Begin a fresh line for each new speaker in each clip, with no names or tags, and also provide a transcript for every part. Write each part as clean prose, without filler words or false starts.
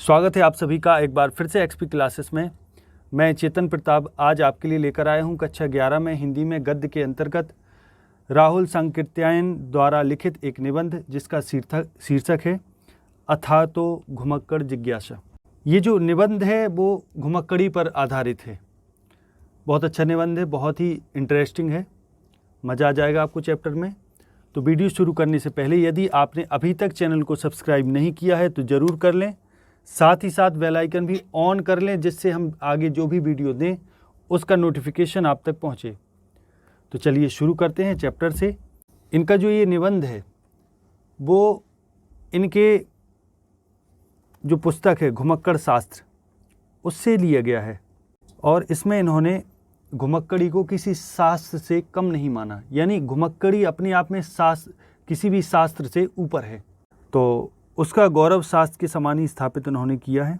स्वागत है आप सभी का एक बार फिर से एक्सपी क्लासेस में। मैं चेतन प्रताप आज आपके लिए लेकर आया हूं कक्षा 11 में हिंदी में गद्य के अंतर्गत राहुल सांकृत्यायन द्वारा लिखित एक निबंध जिसका शीर्षक है अथा तो घुमक्कड़ जिज्ञासा। ये जो निबंध है वो घुमक्कड़ी पर आधारित है। बहुत अच्छा निबंध है, बहुत ही इंटरेस्टिंग है, मज़ा आ जाएगा आपको चैप्टर में। तो वीडियो शुरू करने से पहले यदि आपने अभी तक चैनल को सब्सक्राइब नहीं किया है तो ज़रूर कर लें, साथ ही साथ बेल आइकन भी ऑन कर लें जिससे हम आगे जो भी वीडियो दें उसका नोटिफिकेशन आप तक पहुंचे। तो चलिए शुरू करते हैं चैप्टर से। इनका जो ये निबंध है वो इनके जो पुस्तक है घुमक्कड़ शास्त्र उससे लिया गया है और इसमें इन्होंने घुमक्कड़ी को किसी शास्त्र से कम नहीं माना, यानी घुमक्कड़ी अपने आप में किसी भी शास्त्र से ऊपर है तो उसका गौरव शास्त्र के समान ही स्थापित उन्होंने किया है।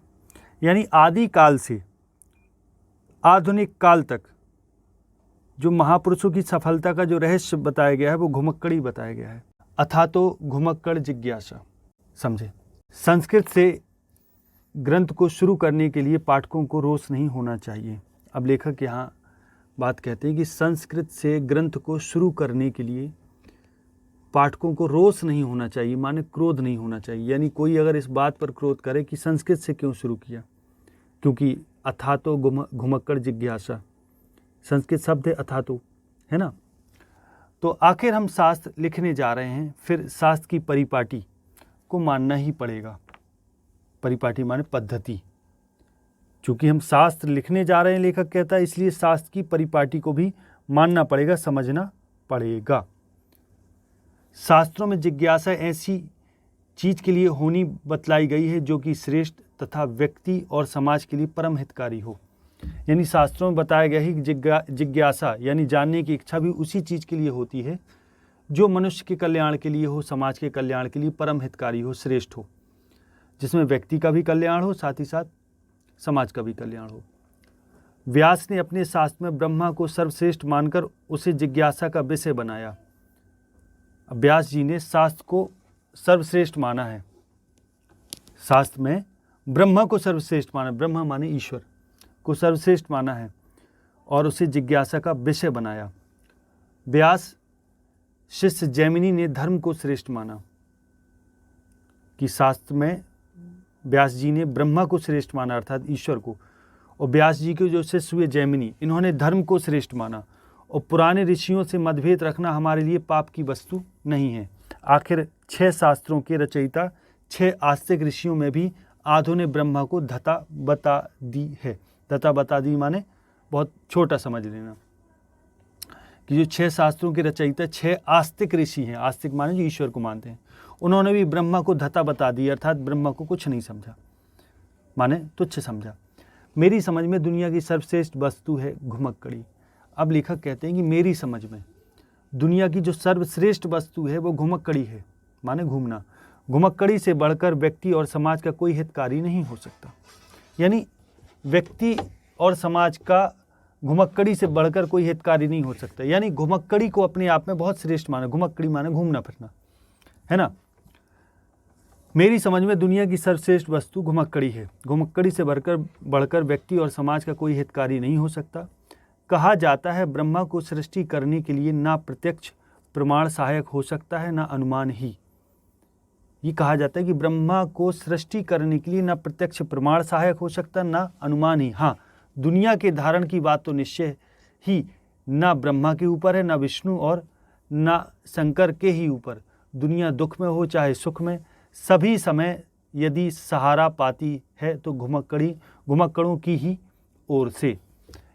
यानी आदि काल से आधुनिक काल तक जो महापुरुषों की सफलता का जो रहस्य बताया गया है वो घुमक्कड़ी बताया गया है। अथा तो घुमक्कड़ जिज्ञासा। समझे, संस्कृत से ग्रंथ को शुरू करने के लिए पाठकों को रोष नहीं होना चाहिए। अब लेखक यहाँ बात कहते हैं कि संस्कृत से ग्रंथ को शुरू करने के लिए पाठकों को रोष नहीं होना चाहिए, माने क्रोध नहीं होना चाहिए। यानी कोई अगर इस बात पर क्रोध करे कि संस्कृत से क्यों शुरू किया, क्योंकि अथा तो घुमक्कड़ जिज्ञासा संस्कृत शब्द है, अथा तो है ना। तो आखिर हम शास्त्र लिखने जा रहे हैं, फिर शास्त्र की परिपाटी को मानना ही पड़ेगा। परिपाटी माने पद्धति। चूँकि हम शास्त्र लिखने जा रहे हैं, लेखक कहता है, इसलिए शास्त्र की परिपाटी को भी मानना पड़ेगा, समझना पड़ेगा। शास्त्रों में जिज्ञासा ऐसी चीज़ के लिए होनी बतलाई गई है जो कि श्रेष्ठ तथा व्यक्ति और समाज के लिए परम हितकारी हो। यानी शास्त्रों में बताया गया है कि जिज्ञासा यानी जानने की इच्छा भी उसी चीज़ के लिए होती है जो मनुष्य के कल्याण के लिए हो, समाज के कल्याण के लिए परम हितकारी हो, श्रेष्ठ हो, जिसमें व्यक्ति का भी कल्याण हो, साथ ही साथ समाज का भी कल्याण हो। व्यास ने अपने शास्त्र में ब्रह्मा को सर्वश्रेष्ठ मानकर उसे जिज्ञासा का विषय बनाया। व्यास जी ने शास्त्र को सर्वश्रेष्ठ माना है, शास्त्र में ब्रह्मा को सर्वश्रेष्ठ माना, ब्रह्मा माने ईश्वर को सर्वश्रेष्ठ माना है और उसे जिज्ञासा का विषय बनाया। व्यास शिष्य जैमिनी ने धर्म को श्रेष्ठ माना कि शास्त्र में व्यास जी ने ब्रह्मा को श्रेष्ठ माना अर्थात ईश्वर को, और व्यास जी के जो शिष्य हुए जैमिनी, इन्होंने धर्म को श्रेष्ठ माना। और पुराने ऋषियों से मतभेद रखना हमारे लिए पाप की वस्तु नहीं है। आखिर 6 शास्त्रों के रचयिता 6 आस्तिक ऋषियों में भी आधों ने ब्रह्मा को धता बता दी है। धता बता दी माने बहुत छोटा समझ लेना कि जो 6 शास्त्रों के रचयिता 6 आस्तिक ऋषि हैं, आस्तिक माने जो ईश्वर को मानते हैं, उन्होंने भी ब्रह्मा को धता बता दी अर्थात ब्रह्मा को कुछ नहीं समझा, माने तुच्छ समझा। मेरी समझ में दुनिया की सर्वश्रेष्ठ वस्तु है घुमक्कड़ी। अब लेखक कहते हैं कि मेरी समझ में दुनिया की जो सर्वश्रेष्ठ वस्तु है वो घुमक्कड़ी है, माने घूमना। घुमक्कड़ी से बढ़कर व्यक्ति और समाज का कोई हितकारी नहीं हो सकता। यानी व्यक्ति और समाज का घुमक्कड़ी से बढ़कर कोई हितकारी नहीं हो सकता। यानी घुमक्कड़ी को अपने आप में बहुत श्रेष्ठ माना। घुमक्कड़ी माने घूमना फिरना, है ना। मेरी समझ में दुनिया की सर्वश्रेष्ठ वस्तु घुमक्कड़ी है। घुमक्कड़ी से बढ़कर व्यक्ति और समाज का कोई हितकारी नहीं हो सकता। कहा जाता है ब्रह्मा को सृष्टि करने के लिए ना प्रत्यक्ष प्रमाण सहायक हो सकता है ना अनुमान ही। ये कहा जाता है कि ब्रह्मा को सृष्टि करने के लिए ना प्रत्यक्ष प्रमाण सहायक हो सकता ना अनुमान ही। हाँ, दुनिया के धारण की बात तो निश्चय ही ना ब्रह्मा के ऊपर है, ना विष्णु और ना शंकर के ही ऊपर। दुनिया दुख में हो चाहे सुख में, सभी समय यदि सहारा पाती है तो घुमक्कड़ों की ही ओर से।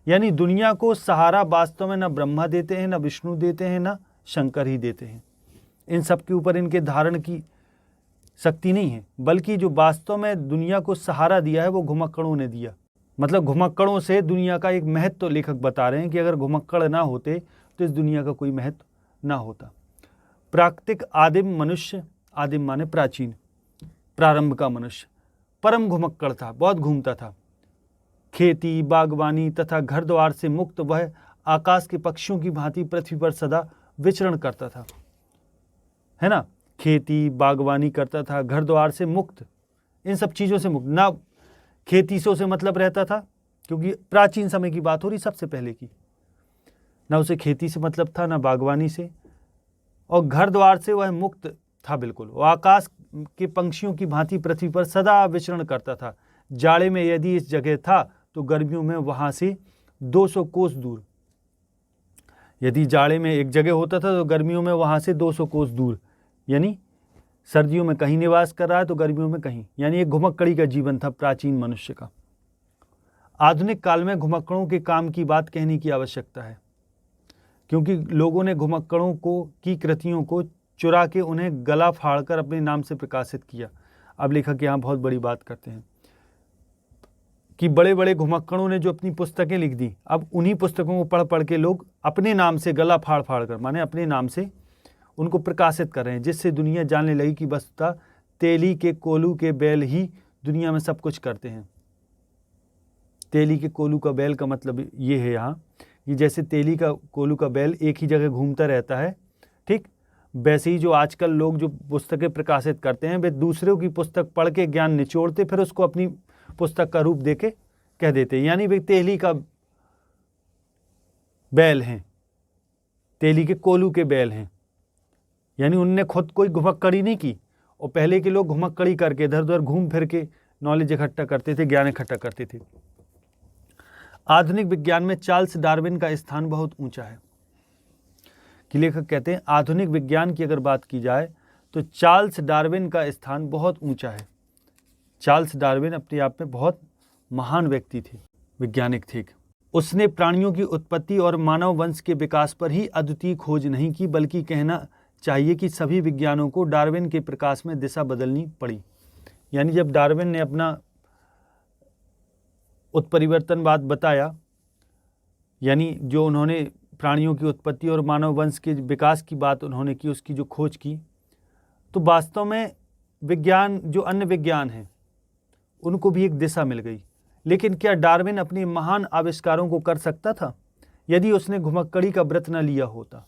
यानी दुनिया को सहारा वास्तव में न ब्रह्मा देते हैं, न विष्णु देते हैं, न शंकर ही देते हैं। इन सब के ऊपर इनके धारण की शक्ति नहीं है, बल्कि जो वास्तव में दुनिया को सहारा दिया है वो घुमक्कड़ों ने दिया। मतलब घुमक्कड़ों से दुनिया का एक महत्व तो लेखक बता रहे हैं कि अगर घुमक्कड़ ना होते तो इस दुनिया का कोई महत्व ना होता। प्राकृतिक आदिम मनुष्य, आदिम माने प्राचीन, प्रारंभ का मनुष्य परम घुमक्कड़ था, बहुत घूमता था। खेती बागवानी तथा घर द्वार से मुक्त वह आकाश के पक्षियों की भांति पृथ्वी पर सदा विचरण करता था, है ना। खेती बागवानी करता था, घर द्वार से मुक्त, इन सब चीज़ों से मुक्त, ना खेती से उसे मतलब रहता था, क्योंकि प्राचीन समय की बात हो रही सबसे पहले की, ना उसे खेती से मतलब था, ना बागवानी से, और घर द्वार से वह मुक्त था बिल्कुल। वो आकाश के पंछियों की भांति पृथ्वी पर सदा विचरण करता था। जाड़े में यदि इस जगह था तो गर्मियों में वहाँ से 200 कोस दूर, यदि जाड़े में एक जगह होता था तो गर्मियों में वहाँ से 200 कोस दूर, यानी सर्दियों में कहीं निवास कर रहा है तो गर्मियों में कहीं, यानी एक घुमक्कड़ी का जीवन था प्राचीन मनुष्य का। आधुनिक काल में घुमक्कड़ों के काम की बात कहने की आवश्यकता है, क्योंकि लोगों ने घुमक्कड़ों की कृतियों को चुरा के उन्हें गला फाड़कर अपने नाम से प्रकाशित किया। अब लेखक यहाँ बहुत बड़ी बात करते हैं कि बड़े बड़े घुमक्कड़ों ने जो अपनी पुस्तकें लिख दी, अब उन्हीं पुस्तकों को पढ़ पढ़ के लोग अपने नाम से गला फाड़ फाड़ कर, माने अपने नाम से उनको प्रकाशित कर रहे हैं, जिससे दुनिया जानने लगी कि वस्तुतः तेली के कोलू के बैल ही दुनिया में सब कुछ करते हैं। तेली के कोलू का बैल का मतलब ये है यहाँ कि जैसे तेली का कोलू का बैल एक ही जगह घूमता रहता है, ठीक वैसे ही जो आजकल लोग जो पुस्तकें प्रकाशित करते हैं वे दूसरों की पुस्तक पढ़ के ज्ञान निचोड़ते फिर उसको अपनी पुस्तक का रूप देके कह देते हैं, यानी वे तेली का बैल हैं, तेली के कोलू के बैल हैं, यानी उनने खुद कोई घुमक्कड़ी नहीं की। और पहले के लोग घुमक्कड़ी करके इधर उधर घूम फिर के नॉलेज इकट्ठा करते थे, ज्ञान इकट्ठा करते थे। आधुनिक विज्ञान में चार्ल्स डार्विन का स्थान बहुत ऊंचा है, कि लेखक कहते हैं आधुनिक विज्ञान की अगर बात की जाए तो चार्ल्स डार्विन का स्थान बहुत ऊंचा है। चार्ल्स डार्विन अपने आप में बहुत महान व्यक्ति थे, वैज्ञानिक थे। उसने प्राणियों की उत्पत्ति और मानव वंश के विकास पर ही अद्वितीय खोज नहीं की, बल्कि कहना चाहिए कि सभी विज्ञानों को डार्विन के प्रकाश में दिशा बदलनी पड़ी। यानी जब डार्विन ने अपना उत्परिवर्तनवाद बताया, यानी जो उन्होंने प्राणियों की उत्पत्ति और मानव वंश के विकास की बात उन्होंने की, उसकी जो खोज की, तो वास्तव में विज्ञान जो अन्य विज्ञान हैं उनको भी एक दिशा मिल गई। लेकिन क्या डार्विन अपने महान आविष्कारों को कर सकता था यदि उसने घुमक्कड़ी का व्रत न लिया होता?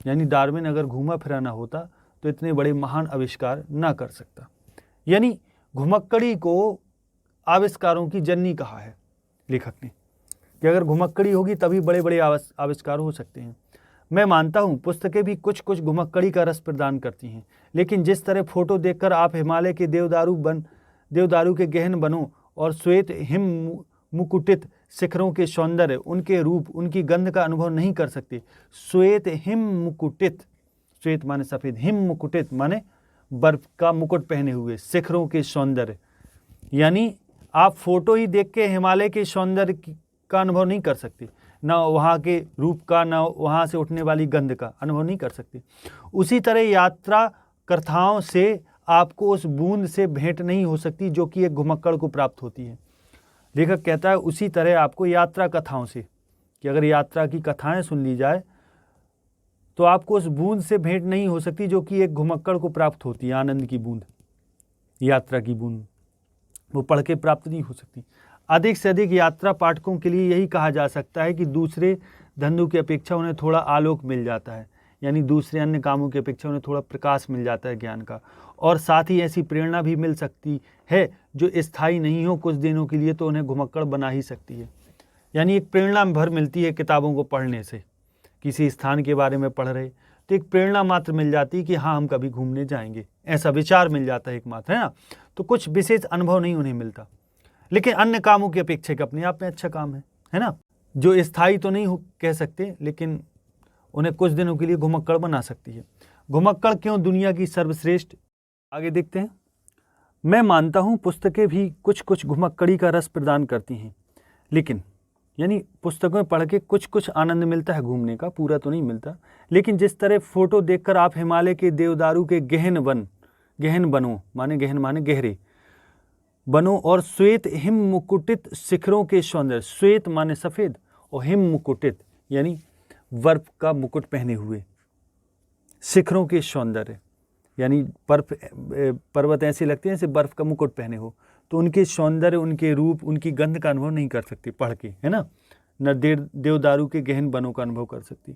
यानी डार्विन अगर घूमा फिरा ना होता तो इतने बड़े महान आविष्कार ना कर सकता। यानी घुमक्कड़ी को आविष्कारों की जननी कहा है लेखक ने, कि अगर घुमक्कड़ी होगी तभी बड़े बड़े आविष्कार हो सकते हैं। मैं मानता हूँ पुस्तकें भी कुछ कुछ घुमक्कड़ी का रस प्रदान करती हैं, लेकिन जिस तरह फोटो देखकर आप हिमालय के देवदारू के गहन वनों और श्वेत हिम मुकुटित शिखरों के सौंदर्य, उनके रूप, उनकी गंध का अनुभव नहीं कर सकते। श्वेत हिम मुकुटित, श्वेत माने सफ़ेद, हिम मुकुटित माने बर्फ का मुकुट पहने हुए, शिखरों के सौंदर्य, यानी आप फोटो ही देख के हिमालय के सौंदर्य का अनुभव नहीं कर सकते, ना वहाँ के रूप का, ना वहाँ से उठने वाली गंध का अनुभव नहीं कर सकते। उसी तरह यात्रा कथाओं से आपको उस बूंद से भेंट नहीं हो सकती जो कि एक घुमक्कड़ को प्राप्त होती है। लेखक कहता है उसी तरह आपको यात्रा कथाओं से, कि अगर यात्रा की कथाएं सुन ली जाए तो आपको उस बूंद से भेंट नहीं हो सकती जो कि एक घुमक्कड़ को प्राप्त होती है। आनंद की बूंद, यात्रा की बूंद, वो पढ़ के प्राप्त नहीं हो सकती। अधिक से अधिक यात्रा पाठकों के लिए यही कहा जा सकता है कि दूसरे धंधों की अपेक्षा उन्हें थोड़ा आलोक मिल जाता है, यानी दूसरे अन्य कामों की अपेक्षा उन्हें थोड़ा प्रकाश मिल जाता है ज्ञान का, और साथ ही ऐसी प्रेरणा भी मिल सकती है जो स्थायी नहीं हो, कुछ दिनों के लिए तो उन्हें घुमक्कड़ बना ही सकती है। यानी एक प्रेरणा भर मिलती है किताबों को पढ़ने से। किसी स्थान के बारे में पढ़ रहे तो एक प्रेरणा मात्र मिल जाती है कि हाँ हम कभी घूमने जाएंगे, ऐसा विचार मिल जाता है एक मात्र, है ना। तो कुछ विशेष अनुभव नहीं उन्हें मिलता, लेकिन अन्य कामों की अपेक्षा अपने आप में अच्छा काम है ना, जो स्थायी तो नहीं कह सकते, लेकिन उन्हें कुछ दिनों के लिए घुमक्कड़ बना सकती है। घुमक्कड़ क्यों दुनिया की सर्वश्रेष्ठ? आगे देखते हैं। मैं मानता हूँ पुस्तकें भी कुछ कुछ घुमक्कड़ी का रस प्रदान करती हैं, लेकिन यानी पुस्तकों में पढ़ के कुछ कुछ आनंद मिलता है घूमने का, पूरा तो नहीं मिलता। लेकिन जिस तरह फोटो देखकर आप हिमालय के देवदारू के गहन वनों माने गहन माने गहरे वनों और श्वेत हिम मुकुटित शिखरों के सौंदर्य, श्वेत माने सफ़ेद और हिम मुकुटित यानी बर्फ का मुकुट पहने हुए, शिखरों के सौंदर्य यानी पर्वत ऐसे लगते हैं जैसे बर्फ का मुकुट पहने हो, तो उनके सौंदर्य, उनके रूप, उनकी गंध का अनुभव नहीं कर सकते पढ़ के, है ना। न देवदारू के गहन वनों का अनुभव कर सकती।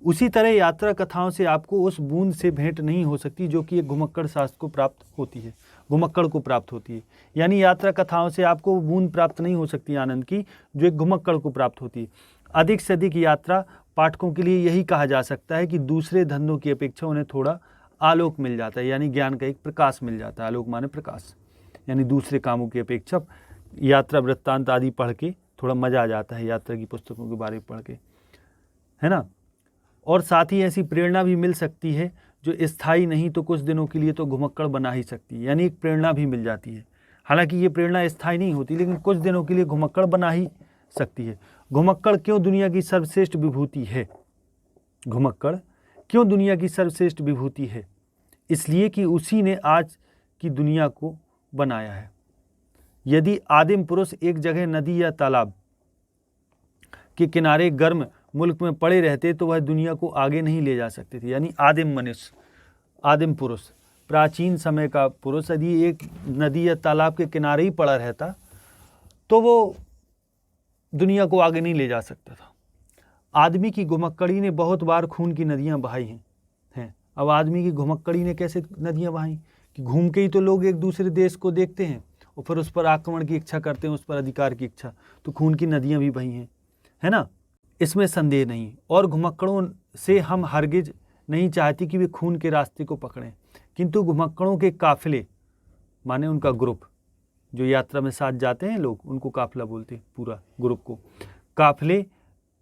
उसी तरह यात्रा कथाओं से आपको उस बूंद से भेंट नहीं हो सकती जो कि एक घुमक्कड़ शास्त्र को प्राप्त होती है। घुमक्कड़ को प्राप्त होती है। यानी यात्रा कथाओं से आपको वो बूंद प्राप्त नहीं हो सकती आनंद की जो एक घुमक्कड़ को प्राप्त होती है। अधिक से अधिक यात्रा पाठकों के लिए यही कहा जा सकता है कि दूसरे धंधों की अपेक्षा उन्हें थोड़ा आलोक मिल जाता है, यानी ज्ञान का एक प्रकाश मिल जाता है। आलोक माने प्रकाश, यानी दूसरे कामों की अपेक्षा यात्रा वृत्तांत आदि पढ़ के थोड़ा मज़ा आ जाता है, यात्रा की पुस्तकों के बारे में पढ़ के, है ना। और साथ ही ऐसी प्रेरणा भी मिल सकती है जो स्थायी नहीं तो कुछ दिनों के लिए तो घुमक्कड़ बना ही सकती है, यानी एक प्रेरणा भी मिल जाती है। हालांकि ये प्रेरणा स्थायी नहीं होती, लेकिन कुछ दिनों के लिए घुमक्कड़ बना ही सकती है। घुमक्कड़ क्यों दुनिया की सर्वश्रेष्ठ विभूति है? घुमक्कड़ क्यों दुनिया की सर्वश्रेष्ठ विभूति है? इसलिए कि उसी ने आज की दुनिया को बनाया है। यदि आदिम पुरुष एक जगह नदी या तालाब के किनारे गर्म मुल्क में पड़े रहते तो वह दुनिया को आगे नहीं ले जा सकते थे। यानी आदिम मनुष्य, आदिम पुरुष, प्राचीन समय का पुरुष यदि एक नदी या तालाब के किनारे ही पड़ा रहता तो वो दुनिया को आगे नहीं ले जा सकता था। आदमी की घुमक्कड़ी ने बहुत बार खून की नदियां बहाई हैं। अब आदमी की घुमक्कड़ी ने कैसे नदियां बहाई कि घूम के ही तो लोग एक दूसरे देश को देखते हैं और फिर उस पर आक्रमण की इच्छा करते हैं, उस पर अधिकार की इच्छा, तो खून की नदियां भी बही हैं, है ना, इसमें संदेह नहीं। और घुमक्कड़ों से हम हरगिज नहीं चाहती कि वे खून के रास्ते को पकड़ें, किंतु घुमक्कड़ों के काफिले माने उनका ग्रुप, जो यात्रा में साथ जाते हैं लोग, उनको काफिला बोलते हैं, पूरा ग्रुप को। काफिले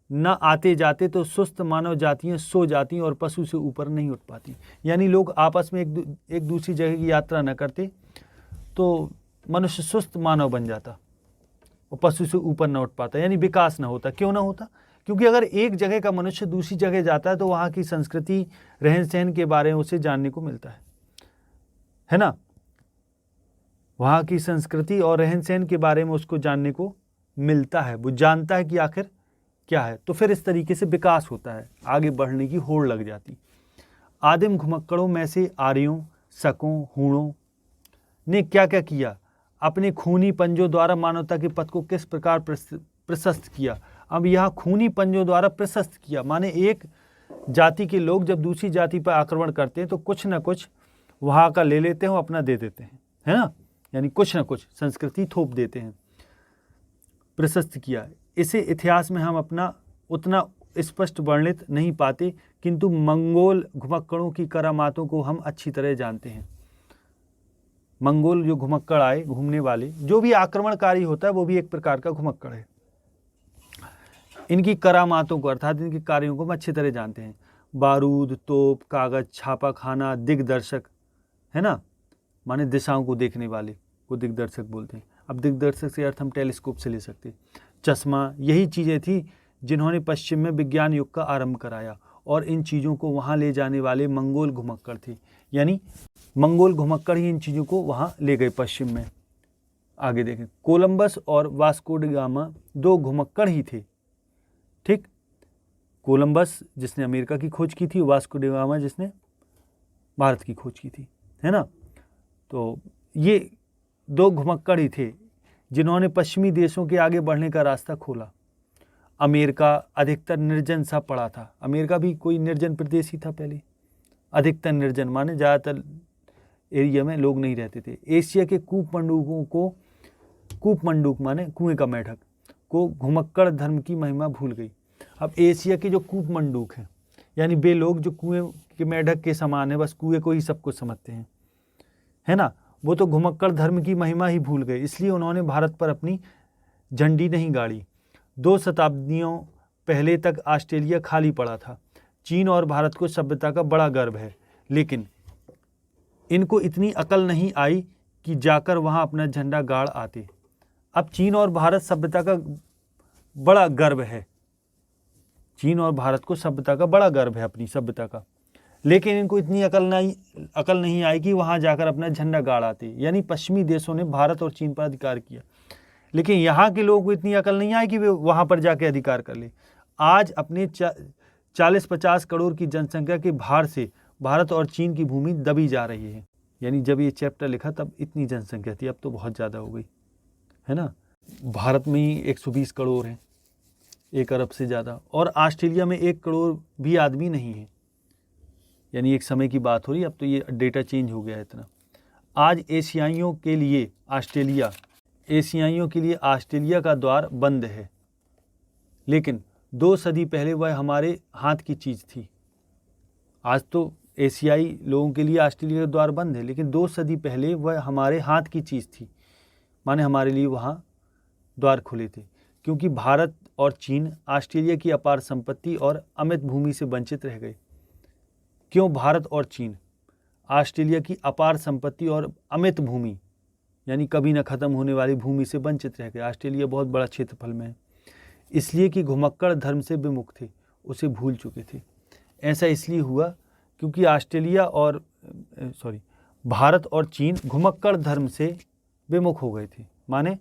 न आते जाते तो सुस्त मानव जातियाँ सो जाती और पशु से ऊपर नहीं उठ पाती। यानी लोग आपस में एक दूसरी जगह की यात्रा न करते तो मनुष्य सुस्त मानव बन जाता और पशु से ऊपर न उठ पाता, यानी विकास न होता। क्यों ना होता? क्योंकि अगर एक जगह का मनुष्य दूसरी जगह जाता है तो वहाँ की संस्कृति, रहन सहन के बारे में उसे जानने को मिलता है ना। वहाँ की संस्कृति और रहन सहन के बारे में उसको जानने को मिलता है, वो जानता है कि आखिर क्या है, तो फिर इस तरीके से विकास होता है, आगे बढ़ने की होड़ लग जाती। आदिम घुमक्कड़ों में से आर्यों, शकों, हूणों ने क्या क्या किया? अपने खूनी पंजों द्वारा मानवता के पथ को किस प्रकार प्रशस्त किया। अब यहाँ खूनी पंजों द्वारा प्रशस्त किया माने एक जाति के लोग जब दूसरी जाति पर आक्रमण करते हैं तो कुछ ना कुछ वहाँ का ले लेते हैं और अपना दे देते हैं, है ना, यानी कुछ ना कुछ संस्कृति थोप देते हैं। प्रशस्त किया, इसे इतिहास में हम अपना उतना स्पष्ट वर्णित नहीं पाते, किंतु मंगोल घुमक्कड़ों की करामातों को हम अच्छी तरह जानते हैं। मंगोल जो घुमक्कड़ आए, घूमने वाले, जो भी आक्रमणकारी होता है वो भी एक प्रकार का घुमक्कड़ है। इनकी करामातों को अर्थात इनके कार्यों को हम अच्छी तरह जानते हैं। बारूद, तोप, कागज, छापा खाना, दिग्दर्शक, है ना, माने दिशाओं को देखने वाले को दिग्दर्शक बोलते हैं। अब दिग्दर्शक से अर्थ हम टेलीस्कोप से ले सकते हैं। चश्मा, यही चीज़ें थी जिन्होंने पश्चिम में विज्ञान युग का आरंभ कराया, और इन चीज़ों को वहाँ ले जाने वाले मंगोल घुमक्कड़ थे। यानी मंगोल घुमक्कड़ ही इन चीज़ों को वहाँ ले गए पश्चिम में। आगे देखें, कोलंबस और वास्को डी गामा दो घुमक्कड़ ही थे, ठीक। कोलंबस जिसने अमेरिका की खोज की थी, वास्को डी गामा जिसने भारत की खोज की थी, है ना। तो ये दो घुमक्कड़ ही थे जिन्होंने पश्चिमी देशों के आगे बढ़ने का रास्ता खोला। अमेरिका अधिकतर निर्जन सा पड़ा था। अमेरिका भी कोई निर्जन प्रदेश ही था पहले, अधिकतर निर्जन माने ज़्यादातर एरिया में लोग नहीं रहते थे। एशिया के कूपमंडूकों को, कूपमंडूक माने कुएं का मेढक, को घुमक्कड़ धर्म की महिमा भूल गई। अब एशिया के जो कूपमंडूक हैं, यानी वे लोग जो कुएं के मेढक के समान है, बस कुएं को ही सब कुछ समझते हैं, है ना, वो तो घुमक्कड़ धर्म की महिमा ही भूल गए। इसलिए उन्होंने भारत पर अपनी झंडी नहीं गाड़ी। 2 शताब्दियों पहले तक ऑस्ट्रेलिया खाली पड़ा था। चीन और भारत को सभ्यता का बड़ा गर्व है, लेकिन इनको इतनी अकल नहीं आई कि जाकर वहाँ अपना झंडा गाड़ आते। अब चीन और भारत सभ्यता का बड़ा गर्व है, चीन और भारत को सभ्यता का बड़ा गर्व है, अपनी सभ्यता का, लेकिन इनको इतनी अकल नहीं आई कि वहाँ जाकर अपना झंडा गाड़ आते। यानी पश्चिमी देशों ने भारत और चीन पर अधिकार किया, लेकिन यहाँ के लोगों को इतनी अकल नहीं आई कि वे वहाँ पर जाके अधिकार कर ले। आज अपने 40-50 करोड़ की जनसंख्या के भार से भारत और चीन की भूमि दबी जा रही है। यानी जब ये चैप्टर लिखा तब इतनी जनसंख्या थी, अब तो बहुत ज़्यादा हो गई, है ना। भारत में ही 120 करोड़ हैं, 1 अरब से ज़्यादा, और ऑस्ट्रेलिया में 1 करोड़ भी आदमी नहीं है। यानी एक समय की बात हो रही है, अब तो ये डेटा चेंज हो गया है इतना। आज एशियाइयों के लिए ऑस्ट्रेलिया का द्वार बंद है, लेकिन 2 सदी पहले वह हमारे हाथ की चीज़ थी। आज तो एशियाई लोगों के लिए ऑस्ट्रेलिया का द्वार बंद है, लेकिन 2 सदी पहले वह हमारे हाथ की चीज़ थी, माने हमारे लिए वहाँ द्वार खुले थे। क्योंकि भारत और चीन ऑस्ट्रेलिया की अपार संपत्ति और अमित भूमि से वंचित रह गए। क्यों भारत और चीन ऑस्ट्रेलिया की अपार संपत्ति और अमित भूमि यानी कभी न ख़त्म होने वाली भूमि से वंचित रह गए? ऑस्ट्रेलिया बहुत बड़ा क्षेत्रफल में है, इसलिए कि घुमक्कड़ धर्म से विमुख थे, उसे भूल चुके थे। ऐसा इसलिए हुआ क्योंकि भारत और चीन घुमक्कड़ धर्म से विमुख हो गए थे, माने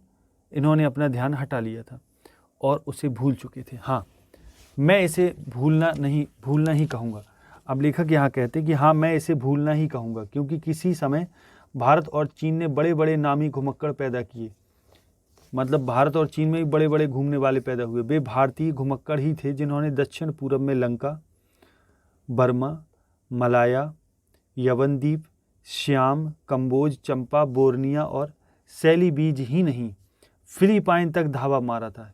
इन्होंने अपना ध्यान हटा लिया था और उसे भूल चुके थे। हाँ, मैं इसे भूलना ही कहूँगा। अब लेखक यहाँ कहते हैं कि हाँ, मैं इसे भूलना ही कहूँगा, क्योंकि किसी समय भारत और चीन ने बड़े बड़े नामी घुमक्कड़ पैदा किए। मतलब भारत और चीन में भी बड़े बड़े घूमने वाले पैदा हुए। वे भारतीय घुमक्कड़ ही थे जिन्होंने दक्षिण पूर्व में लंका, बर्मा, मलाया, यवनद्वीप, श्याम, कंबोज, चंपा, बोर्निया और सैलीबीज ही नहीं, फिलीपाइन तक धावा मारा था।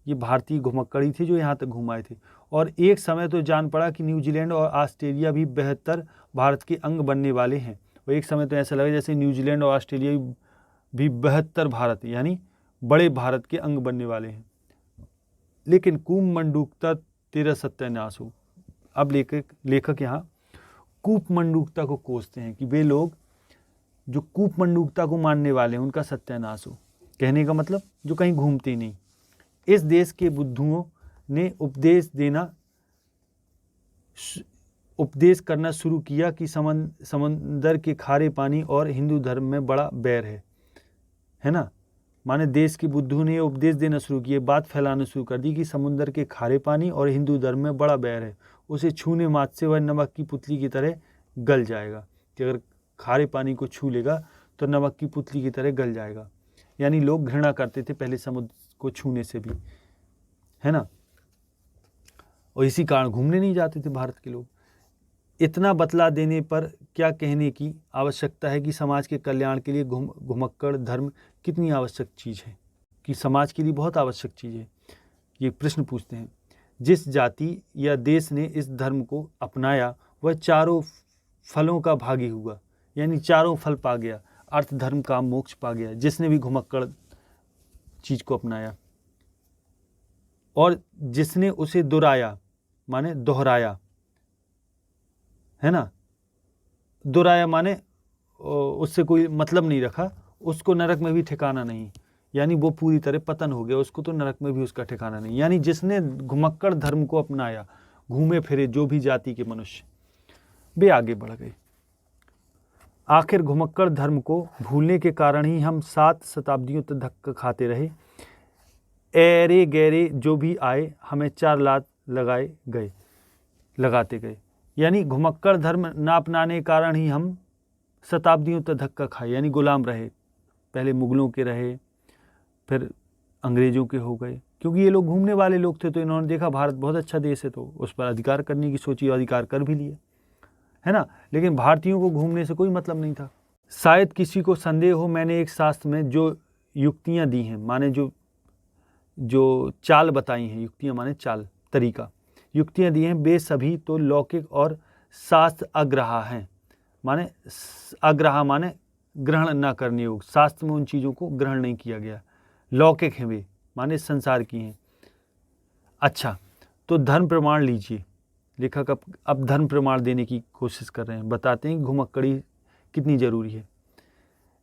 ये भारतीय घुमक्कड़ी थे जो यहाँ तक घुमाए थे। और एक समय तो जान पड़ा कि न्यूजीलैंड और ऑस्ट्रेलिया भी 72 भारत के अंग बनने वाले हैं। और एक समय तो ऐसा लगा जैसे न्यूजीलैंड और ऑस्ट्रेलिया भी 72 भारत यानी बड़े भारत के अंग बनने वाले हैं। लेकिन कूपमंडूकता तेरा सत्यानाश हो। अब लेखक यहाँ कूपमंडूकता को कोसते हैं कि वे लोग जो कूपमंडूकता को मानने वाले हैं उनका सत्यानाश हो। कहने का मतलब जो कहीं घूमते ही नहीं। इस देश के बुद्धुओं ने उपदेश करना शुरू किया कि समंदर के खारे पानी और हिंदू धर्म में बड़ा बैर है ना। माने देश के बुद्धुओं ने उपदेश देना शुरू किए, बात फैलाना शुरू कर दी कि समुद्र के खारे पानी और हिंदू धर्म में बड़ा बैर है। उसे छूने मात्र से वह नमक की पुतली की तरह गल जाएगा। कि अगर खारे पानी को छू लेगा तो नमक की पुतली की तरह गल जाएगा। यानी लोग घृणा करते थे पहले समुद्र को छूने से भी, है ना। और इसी कारण घूमने नहीं जाते थे भारत के लोग। इतना बतला देने पर क्या कहने की आवश्यकता है कि समाज के कल्याण के लिए घुमक्कड़ धर्म कितनी आवश्यक चीज़ है, कि समाज के लिए बहुत आवश्यक चीज़ है। ये प्रश्न पूछते हैं। जिस जाति या देश ने इस धर्म को अपनाया वह चारों फलों का भागी हुआ, यानी चारों फल पा गया, अर्थ, धर्म, काम, मोक्ष पा गया। जिसने भी घुमक्कड़ चीज़ को अपनाया और जिसने उसे दुराया माने दोहराया, है ना। दुराया माने उससे कोई मतलब नहीं रखा, उसको नरक में भी ठिकाना नहीं, यानी वो पूरी तरह पतन हो गया, उसको तो नरक में भी उसका ठिकाना नहीं। यानी जिसने घुमक्कड़ धर्म को अपनाया, घूमे फिरे जो भी जाति के मनुष्य, वे आगे बढ़ गए। आखिर घुमक्कड़ धर्म को भूलने के कारण ही हम 7 शताब्दियों तक धक्का खाते रहे। ऐरे गैरे जो भी आए हमें 4 लात लगाते गए। यानी घुमक्कड़ धर्म ना अपनाने के कारण ही हम शताब्दियों तक धक्का खाए, यानी गुलाम रहे। पहले मुगलों के रहे, फिर अंग्रेज़ों के हो गए, क्योंकि ये लोग घूमने वाले लोग थे। तो इन्होंने देखा भारत बहुत अच्छा देश है, तो उस पर अधिकार करने की सोची, अधिकार कर भी लिए, है ना। लेकिन भारतीयों को घूमने से कोई मतलब नहीं था। शायद किसी को संदेह हो, मैंने एक शास्त्र में जो युक्तियाँ दी हैं, माने जो चाल बताई हैं, युक्तियाँ माने चाल, तरीका, युक्तियाँ दी हैं, वे सभी तो लौकिक और शास्त्र अग्राह्य हैं। माने अग्राह्य माने ग्रहण न करने योग्य, शास्त्र में उन चीज़ों को ग्रहण नहीं किया गया। लौकिक हैं वे, माने संसार की हैं। अच्छा, तो धर्म प्रमाण लीजिए। लेखक अब धर्म प्रमाण देने की कोशिश कर रहे हैं, बताते हैं घुमक्कड़ी कितनी ज़रूरी है।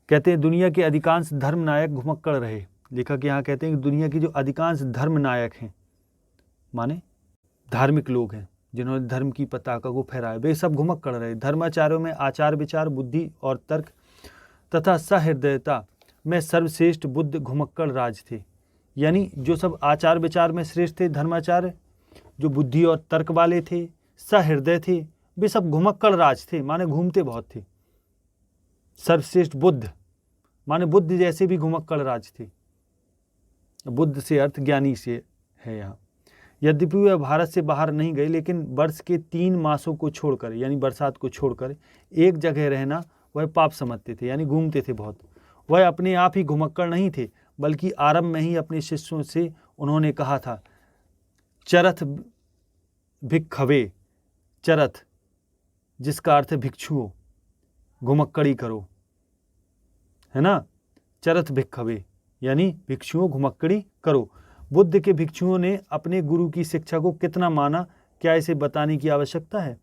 कहते हैं दुनिया के अधिकांश धर्म नायक घुमक्कड़ रहे। लेखक यहाँ कहते हैं कि दुनिया की जो अधिकांश धर्म नायक हैं, माने धार्मिक लोग हैं जिन्होंने धर्म की पताका को फहराया, वे सब घुमक्कड़ रहे। धर्माचार्यों में आचार विचार, बुद्धि और तर्क तथा सहृदयता में सर्वश्रेष्ठ बुद्ध घुमक्कड़ राज थे। यानी जो सब आचार विचार में श्रेष्ठ थे, धर्माचार्य, जो बुद्धि और तर्क वाले थे, सहृदय थे, वे सब घुमक्कड़ राज थे, माने घूमते बहुत थे। सर्वश्रेष्ठ बुद्ध माने बुद्ध जैसे भी घुमक्कड़ राज थे। बुद्ध से अर्थ ज्ञानी से है यहाँ। यद्यपि वह भारत से बाहर नहीं गए, लेकिन वर्ष के 3 मासों को छोड़कर, यानी बरसात को छोड़कर, एक जगह रहना वह पाप समझते थे, यानी घूमते थे बहुत। वह अपने आप ही घुमक्कड़ नहीं थे, बल्कि आरंभ में ही अपने शिष्यों से उन्होंने कहा था, चरथ भिक्खवे, चरथ जिसका अर्थ है भिक्षुओं, घुमक्कड़ी करो, है ना। चरथ भिक्खवे यानी भिक्षुओं घुमक्कड़ी करो। बुद्ध के भिक्षुओं ने अपने गुरु की शिक्षा को कितना माना, क्या इसे बताने की आवश्यकता है?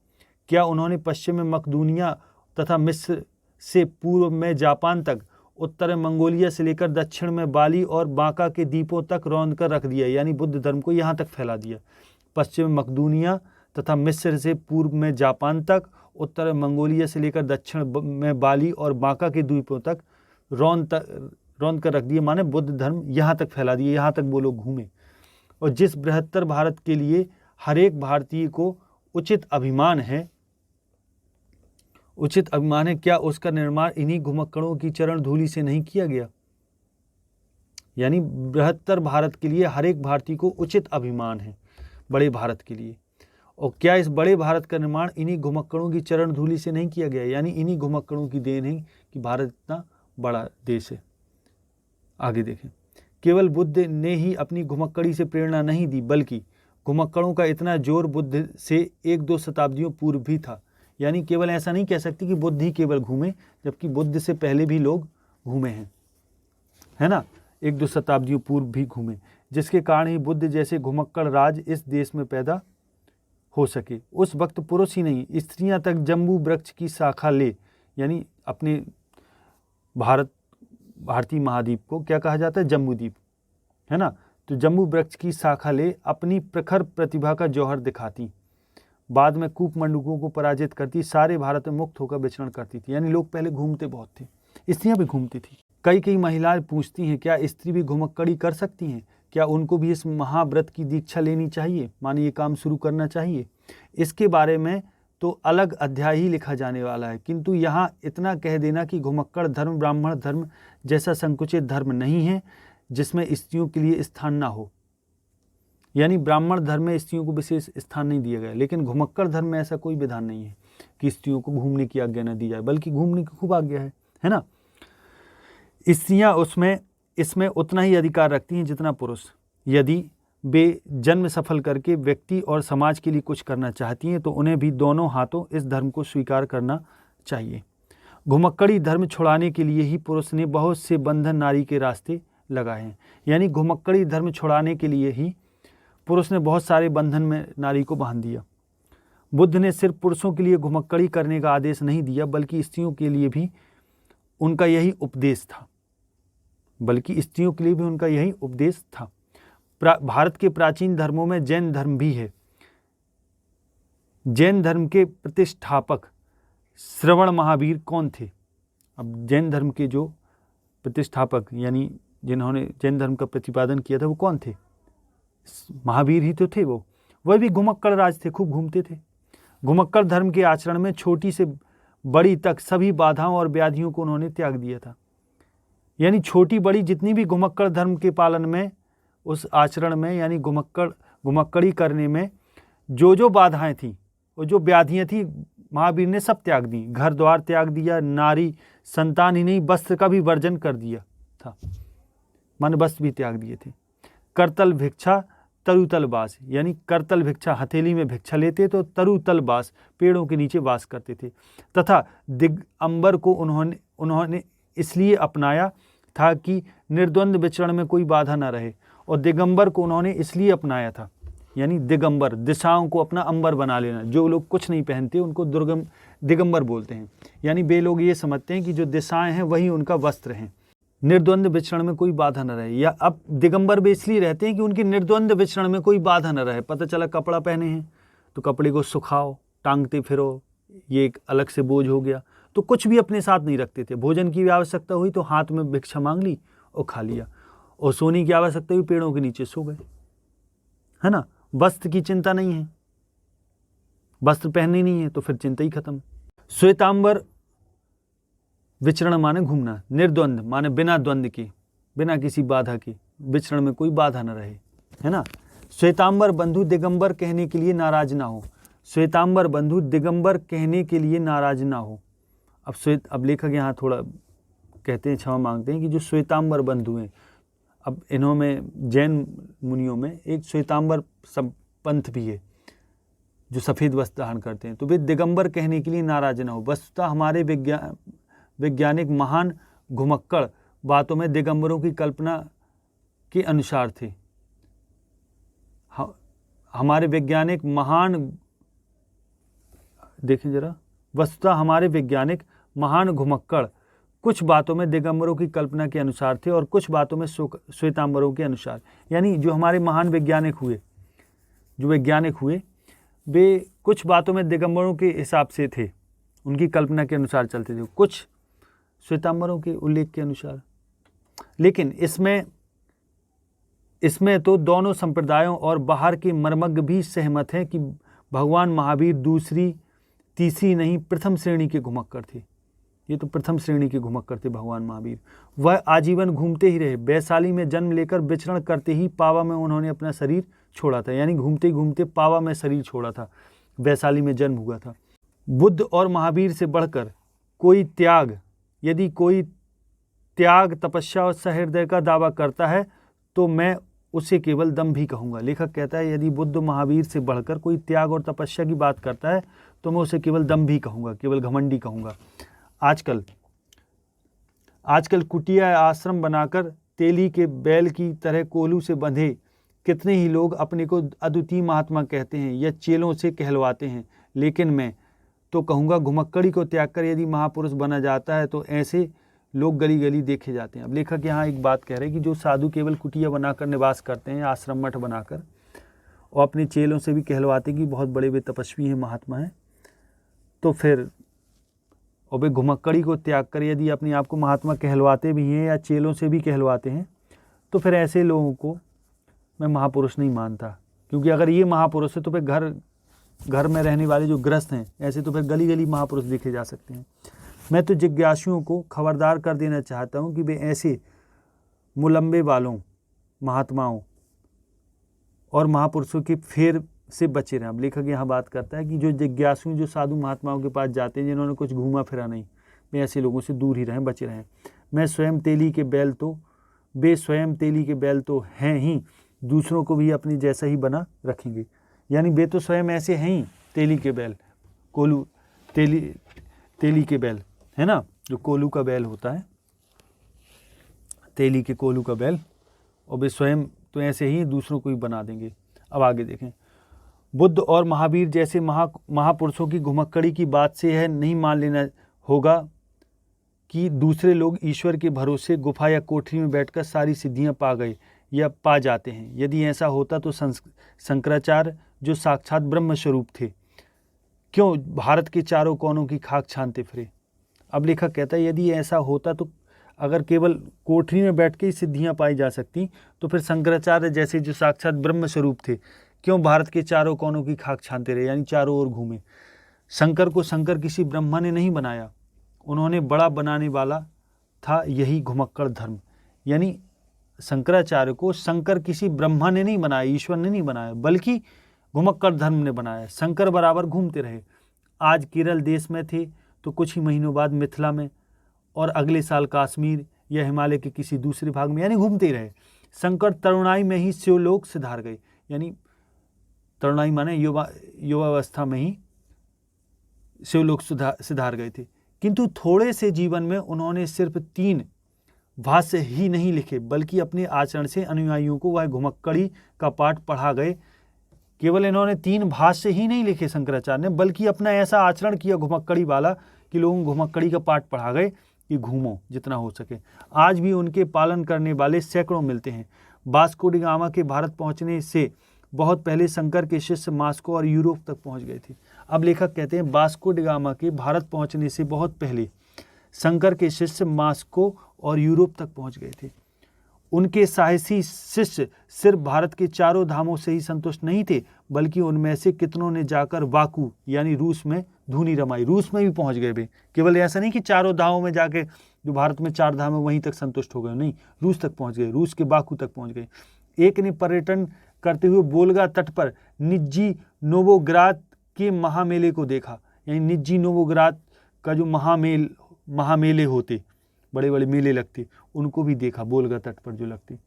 क्या उन्होंने पश्चिम में मकदूनिया तथा मिस्र से पूर्व में जापान तक, उत्तर में मंगोलिया से लेकर दक्षिण में बाली और बांका के द्वीपों तक रौंद कर रख दिया, यानी बुद्ध धर्म को यहाँ तक फैला दिया। पश्चिम में मकदूनिया तथा मिस्र से पूर्व में जापान तक, उत्तर में मंगोलिया से लेकर दक्षिण में बाली और बांका के द्वीपों तक रौंद कर रख दिए, माने बुद्ध धर्म यहाँ तक फैला दिए, यहाँ तक वो लोग घूमे। और जिस बृहत्तर भारत के लिए हर एक भारतीय को उचित अभिमान है, क्या उसका निर्माण इन्हीं घुमक्कड़ों की चरण धूलि से नहीं किया गया? यानी बृहत्तर भारत के लिए हर एक भारतीय को उचित अभिमान है, बड़े भारत के लिए। और क्या इस बड़े भारत का निर्माण इन्हीं घुमक्कड़ों की चरण धूलि से नहीं किया गया? यानी इन्हीं घुमक्कड़ों की देन है कि भारत इतना बड़ा देश है। आगे देखें, केवल बुद्ध ने ही अपनी घुमक्कड़ी से प्रेरणा नहीं दी, बल्कि घुमक्कड़ों का इतना जोर बुद्ध से 1-2 शताब्दियों पूर्व भी था। यानी केवल ऐसा नहीं कह सकते कि बुद्ध ही केवल घूमे, जबकि बुद्ध से पहले भी लोग घूमे हैं, है ना, 1-2 शताब्दियों पूर्व भी घूमे, जिसके कारण ही बुद्ध जैसे घुमक्कड़ राज इस देश में पैदा हो सके। उस वक्त पुरुष ही नहीं, स्त्रियां तक जम्बू वृक्ष की शाखा ले, यानी अपने भारतीय महाद्वीप को क्या कहा जाता है? जम्बू द्वीप, है ना। तो जम्बू वृक्ष की शाखा ले अपनी प्रखर प्रतिभा का जौहर दिखाती, बाद में कूपमंडूकों को पराजित करती, सारे भारत में मुक्त होकर विचरण करती थी। यानी लोग पहले घूमते बहुत थे, स्त्रियां भी घूमती थी। कई महिलाएं पूछती हैं, क्या स्त्री भी घुमक्कड़ी कर सकती हैं? क्या उनको भी इस महाव्रत की दीक्षा लेनी चाहिए, माने ये काम शुरू करना चाहिए? इसके बारे में तो अलग अध्याय ही लिखा जाने वाला है, किंतु यहाँ इतना कह देना कि घुमक्कड़ धर्म ब्राह्मण धर्म जैसा संकुचित धर्म नहीं है जिसमें स्त्रियों के लिए स्थान ना हो। यानी ब्राह्मण धर्म में स्त्रियों को विशेष स्थान नहीं दिया गया, लेकिन घुमक्कड़ धर्म में ऐसा कोई विधान नहीं है कि स्त्रियों को घूमने की आज्ञा न दी जाए, बल्कि घूमने की खूब आज्ञा है ना। स्त्रियां इसमें उतना ही अधिकार रखती हैं जितना पुरुष। यदि वे जन्म सफल करके व्यक्ति और समाज के लिए कुछ करना चाहती हैं तो उन्हें भी दोनों हाथों इस धर्म को स्वीकार करना चाहिए। घुमक्कड़ी धर्म छुड़ाने के लिए ही पुरुष ने बहुत से बंधन नारी के रास्ते लगाए हैं। यानी घुमक्कड़ी धर्म छुड़ाने के लिए ही पुरुष ने बहुत सारे बंधन में नारी को बांध दिया। बुद्ध ने सिर्फ पुरुषों के लिए घुमक्कड़ी करने का आदेश नहीं दिया, बल्कि स्त्रियों के लिए भी उनका यही उपदेश था। भारत के प्राचीन धर्मों में जैन धर्म भी है। जैन धर्म के प्रतिष्ठापक श्रवण महावीर कौन थे? अब जैन धर्म के जो प्रतिष्ठापक यानी जिन्होंने जैन धर्म का प्रतिपादन किया था वो कौन थे? महावीर ही तो थे। वह भी घुमक्कड़ राज थे, खूब घूमते थे। घुमक्कड़ धर्म के आचरण में छोटी से बड़ी तक सभी बाधाओं और व्याधियों को उन्होंने त्याग दिया था। यानी छोटी बड़ी जितनी भी घुमक्कड़ धर्म के पालन में, उस आचरण में, यानी घुमक्कड़ी करने में जो बाधाएं थी और जो व्याधियां थी, महावीर ने सब त्याग दी। घर द्वार त्याग दिया, नारी संतान ही नहीं वस्त्र का भी वर्जन कर दिया था, माने वस्त्र भी त्याग दिए थे। करतल भिक्षा तरुतल वास, यानी करतल भिक्षा हथेली में भिक्षा लेते तो तरुतल वास पेड़ों के नीचे वास करते थे। तथा दिगंबर को उन्होंने इसलिए अपनाया था कि निर्द्वंद विचरण में कोई बाधा न रहे, और दिगंबर को उन्होंने इसलिए अपनाया था, यानी दिगंबर दिशाओं को अपना अंबर बना लेना। जो लोग कुछ नहीं पहनते उनको दिगंबर बोलते हैं। यानी वे लोग ये समझते हैं कि जो दिशाएं हैं वही उनका वस्त्र हैं, निर्द्वंद विचरण में कोई बाधा न रहे। या अब दिगंबर भी इसलिए रहते हैं कि उनकी निर्द्वंद विचरण में कोई बाधा न रहे। पता चला कपड़ा पहने हैं तो कपड़े को सुखाओ, टांगते फिरो, ये एक अलग से बोझ हो गया। तो कुछ भी अपने साथ नहीं रखते थे। भोजन की भी आवश्यकता हुई तो हाथ में भिक्षा मांग ली और खा लिया, और सोने की आवश्यकता हुई पेड़ों के नीचे सो गए, है ना। वस्त्र की चिंता नहीं है, वस्त्र पहनने नहीं है तो फिर चिंता ही खत्म। श्वेतांबर विचरण माने घूमना, निर्द्वंद माने बिना द्वंद के, बिना किसी बाधा के, विचरण में कोई बाधा न रहे, है ना। श्वेतांबर बंधु दिगंबर कहने के लिए नाराज ना हो, श्वेतांबर बंधु दिगंबर कहने के लिए नाराज ना हो। अब लेखक यहाँ थोड़ा कहते हैं, क्षमा मांगते हैं कि जो श्वेतांबर बंधु हैं, अब इन्होंने जैन मुनियों में एक श्वेतांबर पंथ भी है जो सफ़ेद वस्त्र धारण करते हैं, तो वे दिगंबर कहने के लिए नाराज न हो। वस्तुतः हमारे वैज्ञानिक महान घुमक्कड़ बातों में दिगंबरों की कल्पना के अनुसार थे। हमारे वैज्ञानिक वस्तुतः हमारे वैज्ञानिक महान घुमक्कड़ कुछ बातों में दिगंबरों की कल्पना के अनुसार थे और कुछ बातों में श्वेतांबरों के अनुसार। यानी जो हमारे महान वैज्ञानिक हुए वे कुछ बातों में दिगंबरों के हिसाब से थे, उनकी कल्पना के अनुसार चलते थे, कुछ श्वेतांबरों के उल्लेख के अनुसार। लेकिन इसमें तो दोनों संप्रदायों और बाहर के मर्मज्ञ भी सहमत हैं कि भगवान महावीर दूसरी तीसरी नहीं प्रथम श्रेणी के घुमक्कड़ थे। ये तो प्रथम श्रेणी के घुमक्कड़ थे भगवान महावीर। वह आजीवन घूमते ही रहे। वैशाली में जन्म लेकर विचरण करते ही पावा में उन्होंने अपना शरीर छोड़ा था। यानी घूमते घूमते पावा में शरीर छोड़ा था, वैशाली में जन्म हुआ था। बुद्ध और महावीर से बढ़कर यदि कोई त्याग तपस्या और सहृदय का दावा करता है तो मैं उसे केवल दम्भी कहूँगा। लेखक कहता है यदि बुद्ध महावीर से बढ़कर कोई त्याग और तपस्या की बात करता है तो मैं उसे केवल दम्भी कहूँगा, केवल घमंडी कहूँगा। आजकल कुटिया आश्रम बनाकर तेली के बैल की तरह कोलू से बंधे कितने ही लोग अपने को अद्वितीय महात्मा कहते हैं या चेलों से कहलवाते हैं। लेकिन मैं तो कहूँगा घुमक्कड़ी को त्याग कर यदि महापुरुष बना जाता है तो ऐसे लोग गली गली देखे जाते हैं। अब लेखक यहाँ एक बात कह रहे हैं कि जो साधु केवल कुटिया बनाकर निवास करते हैं, आश्रम मठ बनाकर, और अपने चेलों से भी कहलवाते हैं कि बहुत बड़े वे तपस्वी हैं, महात्मा हैं, तो फिर और वे घुमक्कड़ी को त्याग कर यदि अपने आप को महात्मा कहलवाते भी हैं या चेलों से भी कहलवाते हैं तो फिर ऐसे लोगों को मैं महापुरुष नहीं मानता। क्योंकि अगर ये महापुरुष है तो फिर घर में रहने वाले जो गृहस्थ हैं ऐसे तो फिर गली गली महापुरुष देखे जा सकते हैं। मैं तो जिज्ञासुओं को खबरदार कर देना चाहता हूँ कि वे ऐसे मुलम्बे वालों महात्माओं और महापुरुषों के फेर से बचे रहें। अब लेखक यहाँ बात करता है कि जो जिज्ञासु, जो साधु महात्माओं के पास जाते हैं जिन्होंने कुछ घूमा फिरा नहीं, वे ऐसे लोगों से दूर ही रहें, बचे रहें। वे स्वयं तेली के बैल तो हैं ही, दूसरों को भी अपनी जैसा ही बना रखेंगे। यानी वे तो स्वयं ऐसे हैं ही, तेली के बैल, तेली के बैल है ना, जो कोलू का बैल होता है, तेली के कोलू का बैल, और वे स्वयं तो ऐसे ही दूसरों को ही बना देंगे। अब आगे देखें, बुद्ध और महावीर जैसे महापुरुषों की घुमक्कड़ी की बात से यह नहीं मान लेना होगा कि दूसरे लोग ईश्वर के भरोसे गुफा या कोठरी में बैठकर सारी सिद्धियां पा गए या पा जाते हैं। यदि ऐसा होता तो शंकराचार्य जो साक्षात ब्रह्म स्वरूप थे क्यों भारत के चारों कोनों की खाक छानते फिरे। अब लेखक कहता है यदि ऐसा होता तो अगर केवल कोठरी में बैठ के ही सिद्धियां पाई जा सकती तो फिर शंकराचार्य जैसे जो साक्षात ब्रह्म स्वरूप थे क्यों भारत के चारों कोनों की खाक छानते रहे, यानी चारों ओर घूमे। शंकर को शंकर किसी ब्रह्मा ने नहीं बनाया, उन्होंने बड़ा बनाने वाला था यही घुमक्कड़ धर्म। यानी शंकराचार्य को शंकर किसी ब्रह्मा ने नहीं बनाया, ईश्वर ने नहीं बनाया, बल्कि घुमक्कड़ धर्म ने बनाया। शंकर बराबर घूमते रहे। आज केरल देश में थे तो कुछ ही महीनों बाद मिथिला में और अगले साल कश्मीर या हिमालय के किसी दूसरे भाग में, यानी घूमते ही रहे। शंकर तरुणाई में ही शिवलोक सिधार गए, यानी तरुणाई माने युवावस्था में ही शिवलोक सिधार गए थे। किंतु थोड़े से जीवन में उन्होंने सिर्फ 3 भाष्य ही नहीं लिखे बल्कि अपने आचरण से अनुयायियों को वह घुमक्कड़ी का पाठ पढ़ा गए। केवल इन्होंने 3 भाष्य ही नहीं लिखे शंकराचार्य ने, बल्कि अपना ऐसा आचरण किया घुमक्कड़ी वाला कि लोगों को घुमक्कड़ी का पाठ पढ़ा गए कि घूमो जितना हो सके। आज भी उनके पालन करने वाले सैकड़ों मिलते हैं। वास्को डी गामा के भारत पहुंचने से बहुत पहले शंकर के शिष्य मास्को और यूरोप तक पहुंच गए थे। अब लेखक कहते हैं वास्को डी गामा के भारत पहुंचने से बहुत पहले शंकर के शिष्य मास्को और यूरोप तक पहुंच गए थे। उनके साहसी शिष्य सिर्फ भारत के चारों धामों से ही संतुष्ट नहीं थे, बल्कि उनमें से कितनों ने जाकर बाकू यानी रूस में धूनी रमाई, रूस में भी पहुंच गए वे। केवल ऐसा नहीं कि चारों धामों में जाके जो भारत में 4 धाम है वहीं तक संतुष्ट हो गए, नहीं, रूस तक पहुंच गए, रूस के बाकू तक पहुंच गए। एक ने पर्यटन करते हुए वोल्गा तट पर निज्जी नोवोग्राद के महामेले को देखा, यानी निज्जी नोवोग्राद का जो महामेले होते, बड़े बड़े मेले लगते, उनको भी देखा, बोलगा तट पर जो लगते।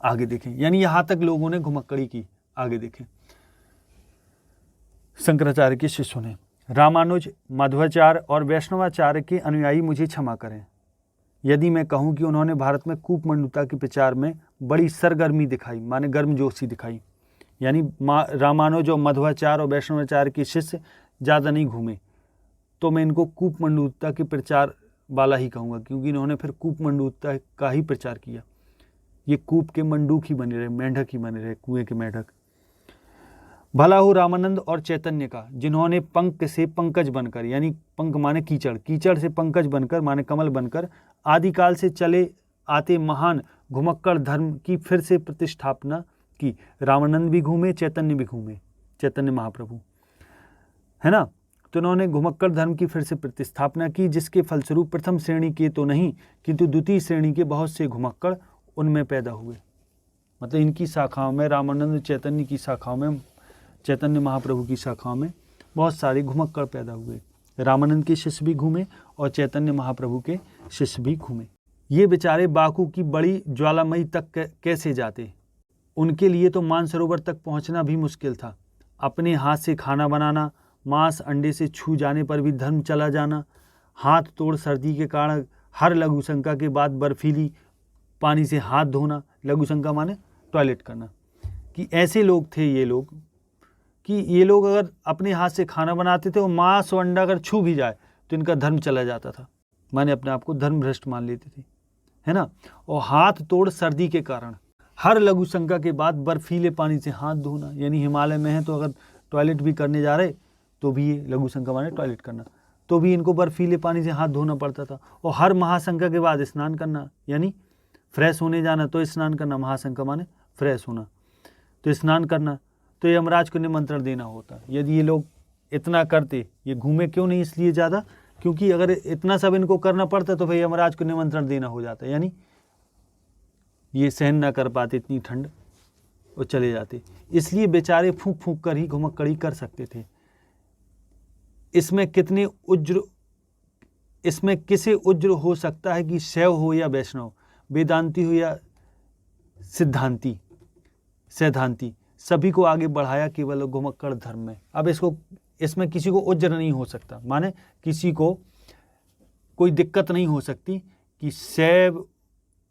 आगे देखें, यानी यहाँ तक लोगों ने घुमक्कड़ी की। आगे देखें, शंकराचार्य के शिष्यों ने, रामानुज, मध्वाचार्य और वैष्णवाचार्य के अनुयायी मुझे क्षमा करें यदि मैं कहूँ कि उन्होंने भारत में कूपमंडूकता के प्रचार में बड़ी सरगर्मी दिखाई, माने गर्मजोशी दिखाई। यानी रामानुज और मध्वाचार्य और वैष्णवाचार्य के शिष्य ज़्यादा नहीं घूमे, तो मैं इनको कूपमंडूकता के प्रचार वाला ही कहूँगा, क्योंकि इन्होंने फिर कूपमंडूकता का ही प्रचार किया। ये कूप के मंडूक ही बने रहे, मेंढक ही बने रहे, कुएं के मेंढक। भला हो रामानंद और चैतन्य का, जिन्होंने पंख से पंकज बनकर, यानी पंख माने कीचड़, कीचड़ से पंकज बनकर माने कमल बनकर आदिकाल से चले आते महान घुमक्कड़ धर्म की फिर से प्रतिष्ठापना की। रामानंद भी घूमे, चैतन्य भी घूमे, चैतन्य महाप्रभु, है ना। तो उन्होंने घुमक्कड़ धर्म की फिर से प्रतिस्थापना की, जिसके फलस्वरूप प्रथम श्रेणी के तो नहीं किंतु द्वितीय श्रेणी के बहुत से घुमक्कड़ उनमें पैदा हुए। मतलब इनकी शाखाओं में, रामानंद चैतन्य की शाखाओं में, चैतन्य महाप्रभु की शाखाओं में बहुत सारे घुमक्कड़ पैदा हुए। रामानंद के शिष्य भी घूमे और चैतन्य महाप्रभु के शिष्य भी घूमे। ये बेचारे बाकू की बड़ी ज्वालामयी तक कैसे जाते? उनके लिए तो मानसरोवर तक पहुंचना भी मुश्किल था। अपने हाथ से खाना बनाना, मांस अंडे से छू जाने पर भी धर्म चला जाना, हाथ तोड़ सर्दी के कारण हर लघु शंका के बाद बर्फीली पानी से हाथ धोना, लघु शंका माने टॉयलेट करना, कि ऐसे लोग थे ये लोग, कि ये लोग अगर अपने हाथ से खाना बनाते थे और मांस और अंडा अगर छू भी जाए तो इनका धर्म चला जाता था, माने अपने आप को धर्म भ्रष्ट मान लेते थे, है ना। और हाथ तोड़ सर्दी के कारण हर लघु शंका के बाद बर्फीले पानी से हाथ धोना, यानी हिमालय में है तो अगर टॉयलेट भी करने जा रहे तो भी ये लघु शंका माने टॉयलेट करना, तो भी इनको बर्फीले पानी से हाथ धोना पड़ता था। और हर महाशंका के बाद स्नान करना, यानी फ्रेश होने जाना तो स्नान करना, महाशंका माने फ्रेश होना, तो स्नान करना, तो यमराज को निमंत्रण देना होता। यदि ये लोग इतना करते, ये घूमे क्यों नहीं इसलिए ज़्यादा, क्योंकि अगर इतना सब इनको करना पड़ता तो भाई यमराज को निमंत्रण देना हो जाता, यानी ये सहन ना कर पाते इतनी ठंड और चले जाते। इसलिए बेचारे फूंक फूंक कर ही घुमक्कड़ी कर सकते थे। इसमें किसे उज्र हो सकता है कि शैव हो या वैष्णव, वेदांती हो या सैद्धांती, सभी को आगे बढ़ाया केवल घुमक्कड़ धर्म में। अब इसमें किसी को उज्र नहीं हो सकता, माने किसी को कोई दिक्कत नहीं हो सकती कि शैव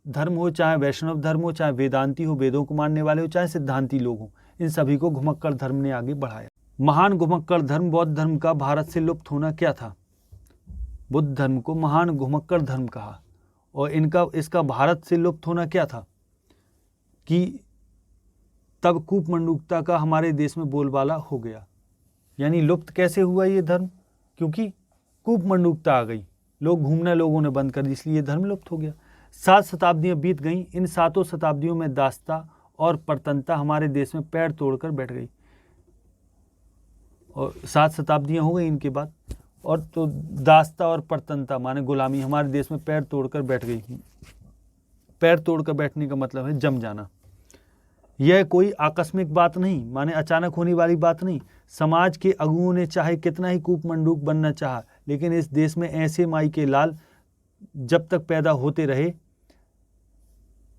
धर्म हो, चाहे वैष्णव धर्म हो, चाहे वेदांती हो, वेदों को मानने वाले हो, चाहे सिद्धांती लोग हो, इन सभी को घुमक्कड़ धर्म ने आगे बढ़ाया। महान घुमक्कड़ धर्म बौद्ध धर्म का भारत से लुप्त होना क्या था? बुद्ध धर्म को महान घुमक्कड़ धर्म कहा, और इसका भारत से लुप्त होना क्या था कि तब कूपमंडूकता का हमारे देश में बोलबाला हो गया। यानी लुप्त कैसे हुआ ये धर्म? क्योंकि कूपमंडूकता आ गई, लोग घूमना लोगों ने बंद कर दी, इसलिए धर्म लुप्त हो गया। 7 शताब्दियाँ बीत गईं, इन 7 शताब्दियों में दास्ता और परतंता हमारे देश में पैर तोड़कर बैठ गई, और 7 शताब्दियाँ हो गई इनके बाद, और तो दास्ता और परतंता माने गुलामी हमारे देश में पैर तोड़कर बैठ गई। पैर तोड़कर बैठने का मतलब है जम जाना। यह कोई आकस्मिक बात नहीं, माने अचानक होने वाली बात नहीं। समाज के अगुओं ने चाहे कितना ही कूपमंडूक बनना चाहा, लेकिन इस देश में ऐसे माई के लाल जब तक पैदा होते रहे,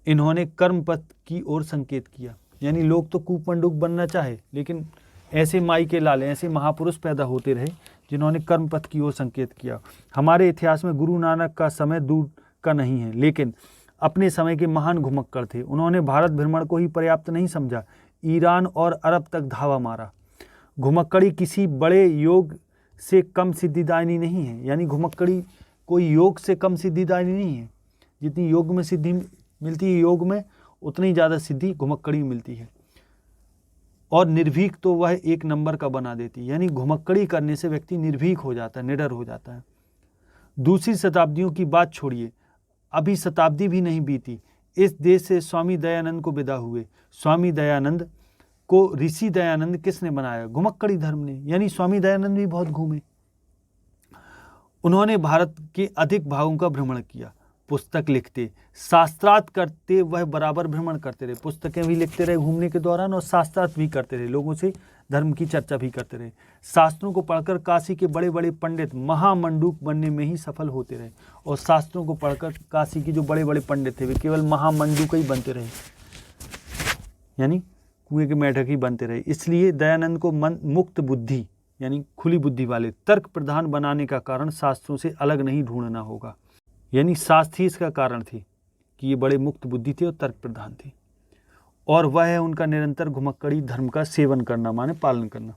इन्होंने कर्मपथ की ओर संकेत किया। यानी लोग तो कूपमंडूक बनना चाहे, लेकिन ऐसे माई के लाल, ऐसे महापुरुष पैदा होते रहे जिन्होंने कर्मपथ की ओर संकेत किया। हमारे इतिहास में गुरु नानक का समय दूर का नहीं है, लेकिन अपने समय के महान घुमक्कड़ थे। उन्होंने भारत भ्रमण को ही पर्याप्त नहीं समझा, ईरान और अरब तक धावा मारा। घुमक्कड़ी किसी बड़े योग से कम सिद्धिदायनी नहीं है, यानी घुमक्कड़ी कोई योग से कम सिद्धिदायनी नहीं है। जितनी योग में सिद्धि मिलती है योग में, उतनी ज़्यादा सिद्धि घुमक्कड़ी मिलती है। और निर्भीक तो वह 1 नंबर का बना देती है, यानी घुमक्कड़ी करने से व्यक्ति निर्भीक हो जाता है, निडर हो जाता है। दूसरी शताब्दियों की बात छोड़िए, अभी शताब्दी भी नहीं बीती, इस देश से स्वामी दयानंद को विदा हुए। स्वामी दयानंद को ऋषि दयानंद किसने बनाया? घुमक्कड़ी धर्म ने। यानी स्वामी दयानंद भी बहुत घूमे। उन्होंने भारत के अधिक भागों का भ्रमण किया, पुस्तक लिखते, शास्त्रार्थ करते, वह बराबर भ्रमण करते रहे। पुस्तकें भी लिखते रहे घूमने के दौरान और शास्त्रार्थ भी करते रहे, लोगों से धर्म की चर्चा भी करते रहे। शास्त्रों को पढ़कर काशी के बड़े बड़े पंडित महामंडूक बनने में ही सफल होते रहे। और शास्त्रों को पढ़कर काशी के जो बड़े बड़े पंडित थे वे केवल महामंडूक ही बनते रहे, यानी कुएं के मेढक ही बनते रहे। इसलिए दयानंद को मुक्त बुद्धि यानी खुली बुद्धि वाले, तर्क प्रधान बनाने का कारण शास्त्रों से अलग नहीं ढूंढना होगा। यानी शास्त्र ही इसका कारण थे कि ये बड़े मुक्त बुद्धि थे और तर्क प्रधान थे। और वह है उनका निरंतर घुमक्कड़ी धर्म का सेवन करना, माने पालन करना।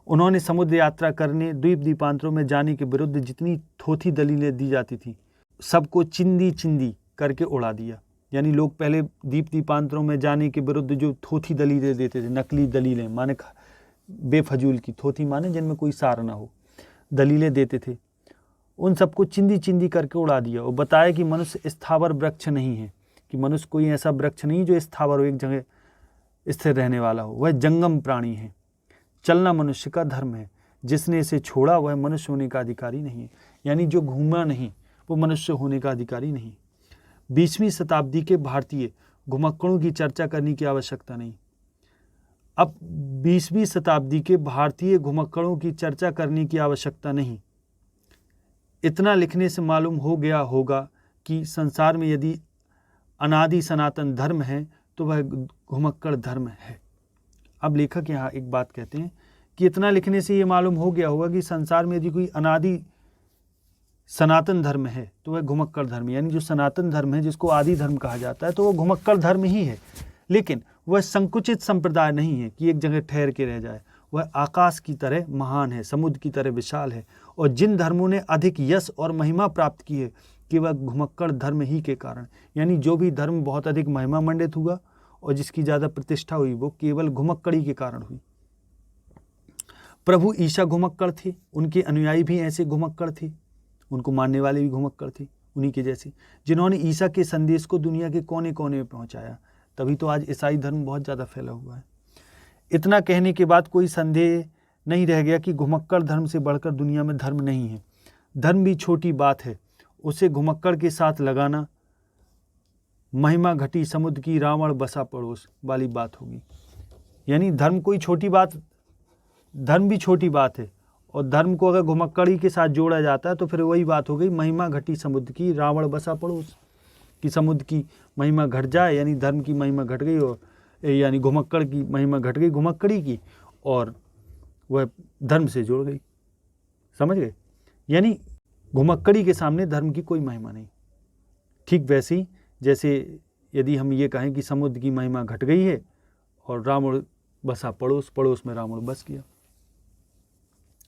उन्होंने समुद्र यात्रा करने, द्वीप द्वीपांतरों में जाने के विरुद्ध जितनी थोथी दलीलें दी जाती थी, सबको चिंदी चिंदी करके उड़ा दिया। यानी लोग पहले द्वीप द्वीपांतरों में जाने के विरुद्ध जो थोथी दलीलें देते थे, नकली दलीलें, माने बेफजूल की, थोथी माने जिनमें कोई सार ना हो, दलीलें देते थे, उन सबको चिंदी चिंदी करके उड़ा दिया। और बताया कि मनुष्य स्थावर वृक्ष नहीं है, कि मनुष्य कोई ऐसा वृक्ष नहीं जो स्थावर हो, एक जगह स्थिर रहने वाला हो, वह जंगम प्राणी है। चलना मनुष्य का धर्म है, जिसने इसे छोड़ा वह मनुष्य होने का अधिकारी नहीं है। यानी जो घूमा नहीं वो मनुष्य होने का अधिकारी नहीं। 20वीं शताब्दी के भारतीय घुमक्कड़ों की चर्चा करने की आवश्यकता नहीं। अब 20वीं शताब्दी के भारतीय घुमक्कड़ों की चर्चा करने की आवश्यकता नहीं। इतना लिखने से मालूम हो गया होगा कि संसार में यदि अनादि सनातन धर्म है तो वह घुमक्कड़ धर्म है। अब लेखक यहाँ एक बात कहते हैं कि इतना लिखने से ये मालूम हो गया होगा कि संसार में यदि कोई अनादि सनातन धर्म है तो वह घुमक्कड़ धर्म, यानी जो सनातन धर्म है जिसको आदि धर्म कहा जाता है तो वह घुमक्कड़ धर्म ही है। लेकिन वह संकुचित संप्रदाय नहीं है कि एक जगह ठहर के रह जाए। वह आकाश की तरह महान है, समुद्र की तरह विशाल है। और जिन धर्मों ने अधिक यश और महिमा प्राप्त की है कि वह घुमक्कड़ धर्म ही के कारण, यानी जो भी धर्म बहुत अधिक महिमा मंडित हुआ और जिसकी ज़्यादा प्रतिष्ठा हुई वो केवल घुमक्कड़ी के कारण हुई। प्रभु ईसा घुमक्कड़ थे, उनके अनुयायी भी ऐसे घुमक्कड़ थे, उनको मानने वाले भी घुमक्कड़ थे, उन्हीं के जैसे, जिन्होंने ईसा के संदेश को दुनिया के कोने कोने में पहुंचाया। तभी तो आज ईसाई धर्म बहुत ज़्यादा फैला हुआ है। इतना कहने के बाद कोई संदेह नहीं रह गया कि घुमक्कड़ धर्म से बढ़कर दुनिया में धर्म नहीं है। धर्म भी छोटी बात है, उसे घुमक्कड़ के साथ लगाना महिमा घटी समुद्र की रावण बसा पड़ोस वाली बात होगी। यानी धर्म कोई छोटी बात, धर्म भी छोटी बात है और धर्म को अगर घुमक्कड़ी के साथ जोड़ा जाता है तो फिर वही बात हो गई महिमा घटी समुद्र की रावण बसा पड़ोस, कि समुद्र की महिमा घट जाए यानी धर्म की महिमा घट गई, और यानी घुमक्कड़ की महिमा घट गई घुमक्कड़ी की और वह धर्म से जुड़ गई। समझ गए? यानी घुमक्कड़ी के सामने धर्म की कोई महिमा नहीं। ठीक वैसे ही जैसे यदि हम ये कहें कि समुद्र की महिमा घट गई है और रावण बसा पड़ोस, पड़ोस में रावण बस गया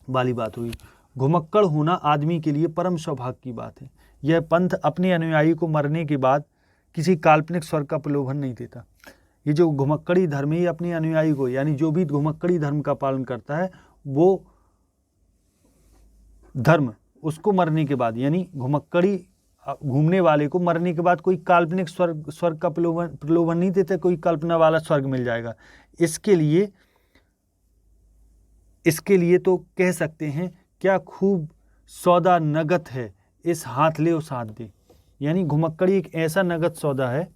वाली बात हुई। घुमक्कड़ होना आदमी के लिए परम सौभाग्य की बात है। यह पंथ अपने अनुयायी को मरने के बाद किसी काल्पनिक स्वर्ग का प्रलोभन नहीं देता। ये जो घुमक्कड़ी धर्म ही अपने अनुयायी को, यानी जो भी घुमक्कड़ी धर्म का पालन करता है वो धर्म उसको मरने के बाद, यानी घुमक्कड़ी घूमने वाले को मरने के बाद कोई काल्पनिक स्वर्ग का प्रलोभन नहीं देता, कोई कल्पना वाला स्वर्ग मिल जाएगा। इसके लिए तो कह सकते हैं क्या खूब सौदा नगद है, इस हाथ ले उस हाथ दे। यानी घुमक्कड़ी एक ऐसा नगद सौदा है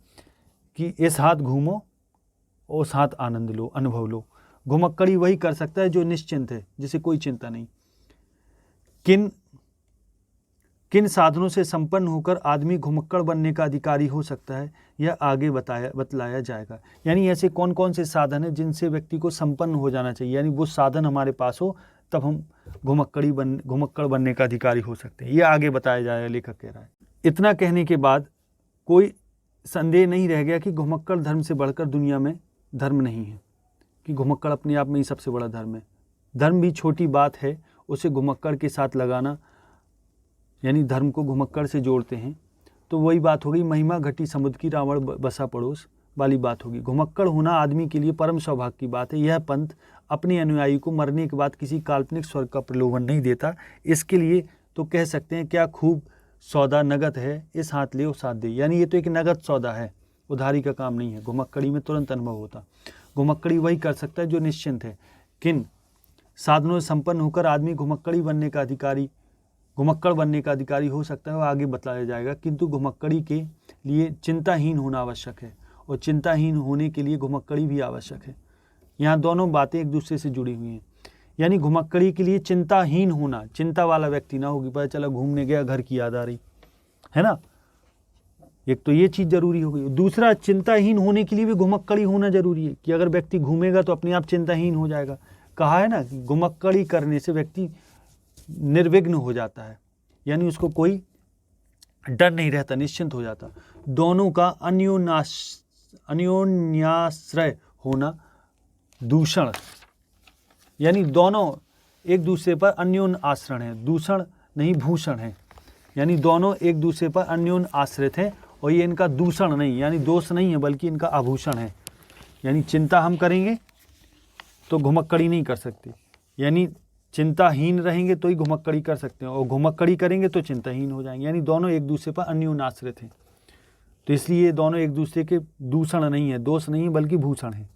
कि इस हाथ घूमो उस हाथ आनंद लो, अनुभव लो। घुमक्कड़ी वही कर सकता है जो निश्चिंत है, जिसे कोई चिंता नहीं। किन साधनों से संपन्न होकर आदमी घुमक्कड़ बनने का अधिकारी हो सकता है, यह आगे बतलाया जाएगा। यानी ऐसे कौन कौन से साधन हैं जिनसे व्यक्ति को संपन्न हो जाना चाहिए, यानी वो साधन हमारे पास हो तब हम घुमक्कड़ बनने का अधिकारी हो सकते हैं, यह आगे बताया जाएगा, लेखक कह रहा है। इतना कहने के बाद कोई संदेह नहीं रह गया कि घुमक्कड़ धर्म से बढ़कर दुनिया में धर्म नहीं है, कि घुमक्कड़ अपने आप में ही सबसे बड़ा धर्म है। धर्म भी छोटी बात है, उसे घुमक्कड़ के साथ लगाना, यानी धर्म को घुमक्कड़ से जोड़ते हैं तो वही बात हो गई महिमा घटी समुद्र की रावण बसा पड़ोस वाली बात होगी। घुमक्कड़ होना आदमी के लिए परम सौभाग्य की बात है। यह पंथ अपने अनुयायी को मरने के बाद किसी काल्पनिक स्वर्ग का प्रलोभन नहीं देता। इसके लिए तो कह सकते हैं क्या खूब सौदा नगद है, इस हाथ ले उस हाथ दे। यानी ये तो एक नगद सौदा है, उधारी का काम नहीं है। घुमक्कड़ी में तुरंत अनुभव होता। घुमक्कड़ी वही कर सकता है जो निश्चिंत है। किन साधनों से संपन्न होकर आदमी घुमक्कड़ी बनने का अधिकारी घुमक्कड़ बनने का अधिकारी हो सकता है, वो आगे बताया जाएगा, किंतु घुमक्कड़ी के लिए चिंताहीन होना आवश्यक है और चिंताहीन होने के लिए घुमक्कड़ी भी आवश्यक है। यहाँ दोनों बातें एक दूसरे से जुड़ी हुई हैं। यानी घुमक्कड़ी के लिए चिंताहीन होना, चिंता वाला व्यक्ति ना होगी, पता चला घूमने गया घर की याद आ रही है ना, एक तो ये चीज़ जरूरी हो गई। दूसरा, चिंताहीन होने के लिए भी घुमक्कड़ी होना जरूरी है कि अगर व्यक्ति घूमेगा तो अपने आप चिंताहीन हो जाएगा। कहा है ना, घुमक्कड़ी करने से व्यक्ति निर्विघ्न हो जाता है, यानी उसको कोई डर नहीं रहता, निश्चिंत हो जाता। दोनों का अन्योन्याश्रय होना दूषण, यानी दोनों एक दूसरे पर अन्योन्य आश्रय है, दूषण नहीं भूषण है, यानी दोनों एक दूसरे पर अन्योन्य आश्रित हैं और ये इनका दूषण नहीं, यानी दोष नहीं है, बल्कि इनका आभूषण है। यानी चिंता हम करेंगे तो घुमक्कड़ी नहीं कर सकते, यानी चिंताहीन रहेंगे तो ही घुमक्कड़ी कर सकते हैं, और घुमक्कड़ी करेंगे तो चिंताहीन हो जाएंगे। यानी दोनों एक दूसरे पर अन्योन्य आश्रित हैं, तो इसलिए दोनों एक दूसरे के दूषण नहीं है, दोष नहीं है, बल्कि भूषण है,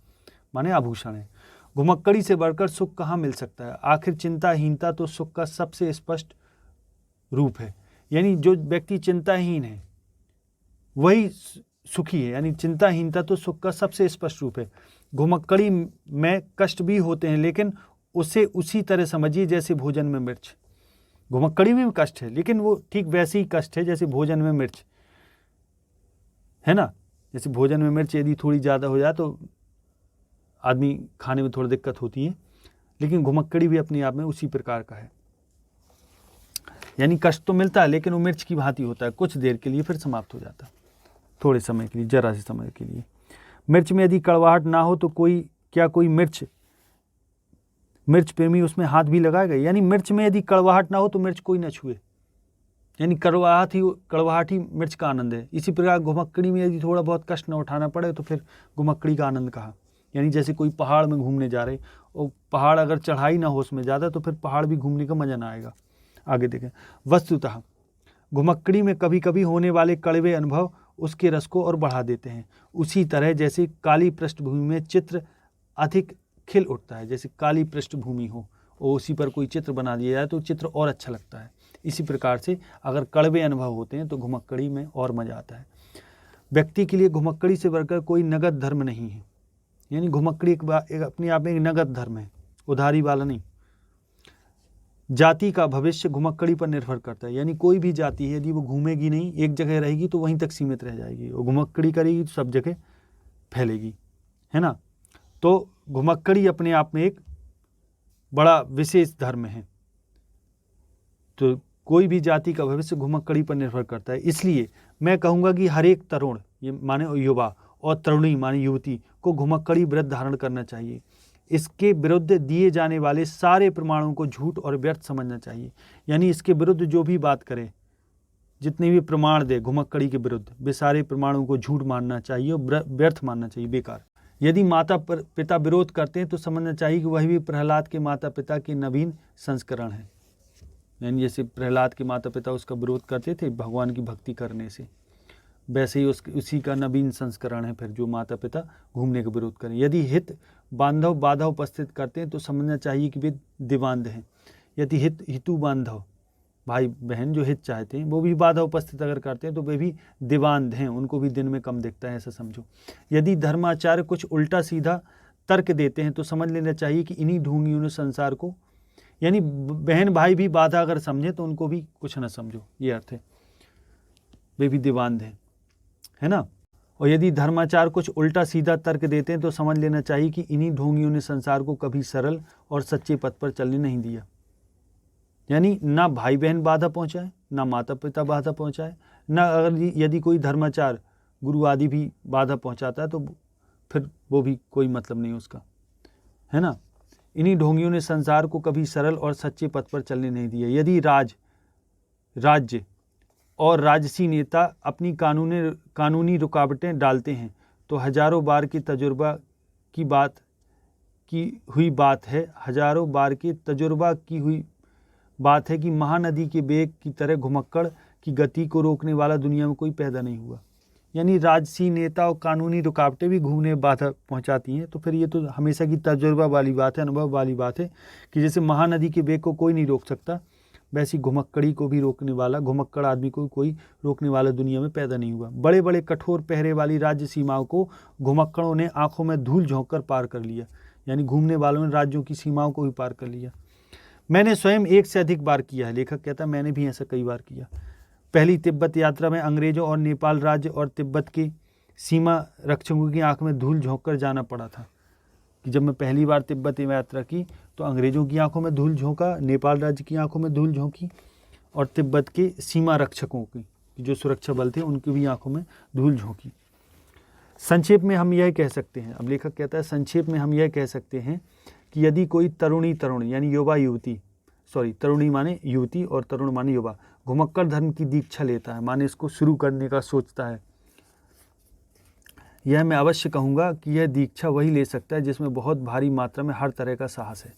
माने आभूषण है। घुमक्कड़ी से बढ़कर सुख कहाँ मिल सकता है? आखिर चिंताहीनता तो सुख का सबसे स्पष्ट रूप है। यानी जो व्यक्ति चिंताहीन है वही सुखी है, यानी चिंताहीनता तो सुख का सबसे स्पष्ट रूप है। घुमक्कड़ी में कष्ट भी होते हैं, लेकिन उसे उसी तरह समझिए जैसे भोजन में मिर्च। घुमक्कड़ी में भी कष्ट है, लेकिन वो ठीक वैसे ही कष्ट है जैसे भोजन में मिर्च है ना। जैसे भोजन में मिर्च यदि थोड़ी ज़्यादा हो जाए तो आदमी खाने में थोड़ी दिक्कत होती है, लेकिन घुमक्कड़ी भी अपने आप में उसी प्रकार का है। यानी कष्ट तो मिलता है, लेकिन वो मिर्च की भांति होता है, कुछ देर के लिए फिर समाप्त हो जाता है, थोड़े समय के लिए, जरा से समय के लिए। मिर्च में यदि कड़वाहट ना हो तो कोई मिर्च प्रेमी उसमें हाथ भी लगाएगा? यानी मिर्च में यदि कड़वाहट ना हो तो मिर्च कोई न छुए, यानी कड़वाहट ही मिर्च का आनंद है। इसी प्रकार घुमक्कड़ी में यदि थोड़ा बहुत कष्ट न उठाना पड़े तो फिर घुमक्कड़ी का आनंद कहा। यानी जैसे कोई पहाड़ में घूमने जा रहे और पहाड़ अगर चढ़ाई ना हो उसमें ज़्यादा तो फिर पहाड़ भी घूमने का मज़ा ना आएगा। आगे देखें, वस्तुतः घुमक्कड़ी में कभी कभी होने वाले कड़वे अनुभव उसके रस को और बढ़ा देते हैं। उसी तरह जैसे काली पृष्ठभूमि में चित्र अधिक खिल उठता है, जैसे काली पृष्ठभूमि हो और उसी पर कोई चित्र बना दिया जाए तो चित्र और अच्छा लगता है। इसी प्रकार से अगर कड़वे अनुभव होते हैं तो घुमक्कड़ी में और मज़ा आता है। व्यक्ति के लिए घुमक्कड़ी से बढ़कर कोई नगद धर्म नहीं है। यानी घुमक्कड़ी एक अपने आप में एक नगद धर्म है, उधारी वाला नहीं। जाति का भविष्य घुमक्कड़ी पर निर्भर करता है। यानी कोई भी जाति है यदि वो घूमेगी नहीं, एक जगह रहेगी तो वहीं तक सीमित रह जाएगी, और घुमक्कड़ी करेगी तो सब जगह फैलेगी, है ना। तो घुमक्कड़ी अपने आप में एक बड़ा विशेष धर्म है। तो कोई भी जाति का भविष्य घुमक्कड़ी पर निर्भर करता है। इसलिए मैं कहूँगा कि हर एक तरुण, ये माने युवा, और तरुणी माने युवती को घुमक्कड़ी व्रत धारण करना चाहिए। इसके विरुद्ध दिए जाने वाले सारे प्रमाणों को झूठ और व्यर्थ समझना चाहिए। यानी इसके विरुद्ध जो भी बात करे, जितने भी प्रमाण दे घुमक्कड़ी के विरुद्ध, वे सारे प्रमाणों को झूठ मानना चाहिए और व्यर्थ मानना चाहिए, बेकार। यदि माता पिता विरोध करते हैं तो समझना चाहिए कि वह भी प्रहलाद के माता पिता के नवीन संस्करण है। यानी जैसे प्रहलाद के माता पिता उसका विरोध करते थे भगवान की भक्ति करने से, वैसे ही उसी का नवीन संस्करण है फिर जो माता पिता घूमने का विरोध करें। यदि हित बांधव बाधा उपस्थित करते हैं तो समझना चाहिए कि वे दिवांध हैं। यदि हितु बांधव भाई बहन जो हित चाहते हैं वो भी बाधा उपस्थित अगर करते हैं तो वे भी दिवांध हैं, उनको भी दिन में कम दिखता है, ऐसा समझो। यदि धर्माचार्य कुछ उल्टा सीधा तर्क देते हैं तो समझ लेना चाहिए कि इन्हीं ढोंगियों ने संसार को, यानी बहन भाई भी बाधा अगर समझे तो उनको भी कुछ न समझो, ये अर्थ है, वे भी दिवांध हैं, है ना। और यदि धर्माचार कुछ उल्टा सीधा तर्क देते हैं तो समझ लेना चाहिए कि इन्हीं ढोंगियों ने संसार को कभी सरल और सच्चे पथ पर चलने नहीं दिया। यानी ना भाई बहन बाधा पहुंचाए, ना माता पिता बाधा पहुंचाए, ना अगर यदि कोई धर्माचार गुरु आदि भी बाधा पहुंचाता है तो फिर वो भी कोई मतलब नहीं उसका, है ना। इन्हीं ढोंगियों ने संसार को कभी सरल और सच्चे पथ पर चलने नहीं दिया। यदि राज्य और राजसी नेता अपनी कानूनी रुकावटें डालते हैं तो हजारों बार की तजुर्बा की हुई बात है कि महानदी के वेग की तरह घुमक्कड़ की गति को रोकने वाला दुनिया में कोई पैदा नहीं हुआ। यानी राजसी नेता और कानूनी रुकावटें भी घूमने में बाधा पहुंचाती हैं, तो फिर ये तो हमेशा की तजुर्बा वाली बात है, अनुभव वाली बात है कि जैसे महानदी के वेग को कोई नहीं रोक सकता, वैसी घुमक्कड़ी को भी रोकने वाला, घुमक्कड़ आदमी को कोई रोकने वाला दुनिया में पैदा नहीं हुआ। बड़े बड़े कठोर पहरे वाली राज्य सीमाओं को घुमक्कड़ों ने आंखों में धूल झोंक कर पार कर लिया, यानी घूमने वालों ने राज्यों की सीमाओं को भी पार कर लिया। मैंने स्वयं एक से अधिक बार किया है, लेखक कहता है मैंने भी ऐसा कई बार किया। पहली तिब्बत यात्रा में अंग्रेजों और नेपाल राज्य और तिब्बत के सीमा रक्षकों की आंख में धूल झोंक कर जाना पड़ा था। कि जब मैं पहली बार तिब्बत में यात्रा की तो अंग्रेजों की आंखों में धूल झोंका, नेपाल राज्य की आंखों में धूल झोंकी, और तिब्बत के सीमा रक्षकों की जो सुरक्षा बल थे उनकी भी आंखों में धूल झोंकी। संक्षेप में हम यह कह सकते हैं, अब लेखक कहता है संक्षेप में हम यह कह सकते हैं कि यदि कोई तरुण यानी युवा युवती, तरुणी माने युवती और तरुण माने युवा, घुमक्कड़ धर्म की दीक्षा लेता है, माने इसको शुरू करने का सोचता है, यह मैं अवश्य कहूँगा कि यह दीक्षा वही ले सकता है जिसमें बहुत भारी मात्रा में हर तरह का साहस है।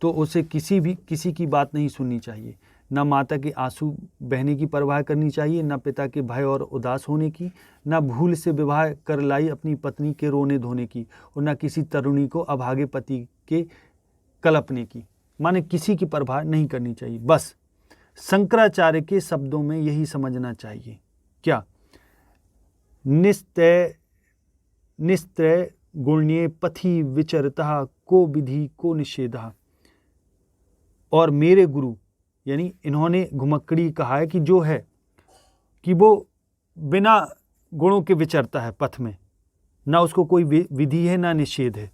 तो उसे किसी की बात नहीं सुननी चाहिए, न माता के आंसू बहने की परवाह करनी चाहिए, न पिता के भय और उदास होने की, न भूल से विवाह कर लाई अपनी पत्नी के रोने धोने की, और न किसी तरुणी को अभागे पति के कलपने की, माने किसी की परवाह नहीं करनी चाहिए। बस शंकराचार्य के शब्दों में यही समझना चाहिए। क्या? निस्त्रय गुण्ये पथि विचरतः को विधि को निषेधः। और मेरे गुरु यानी इन्होंने घुमक्कड़ी कहा है कि जो है कि वो बिना गुणों के विचरता है पथ में, ना उसको कोई विधि है ना निषेध है,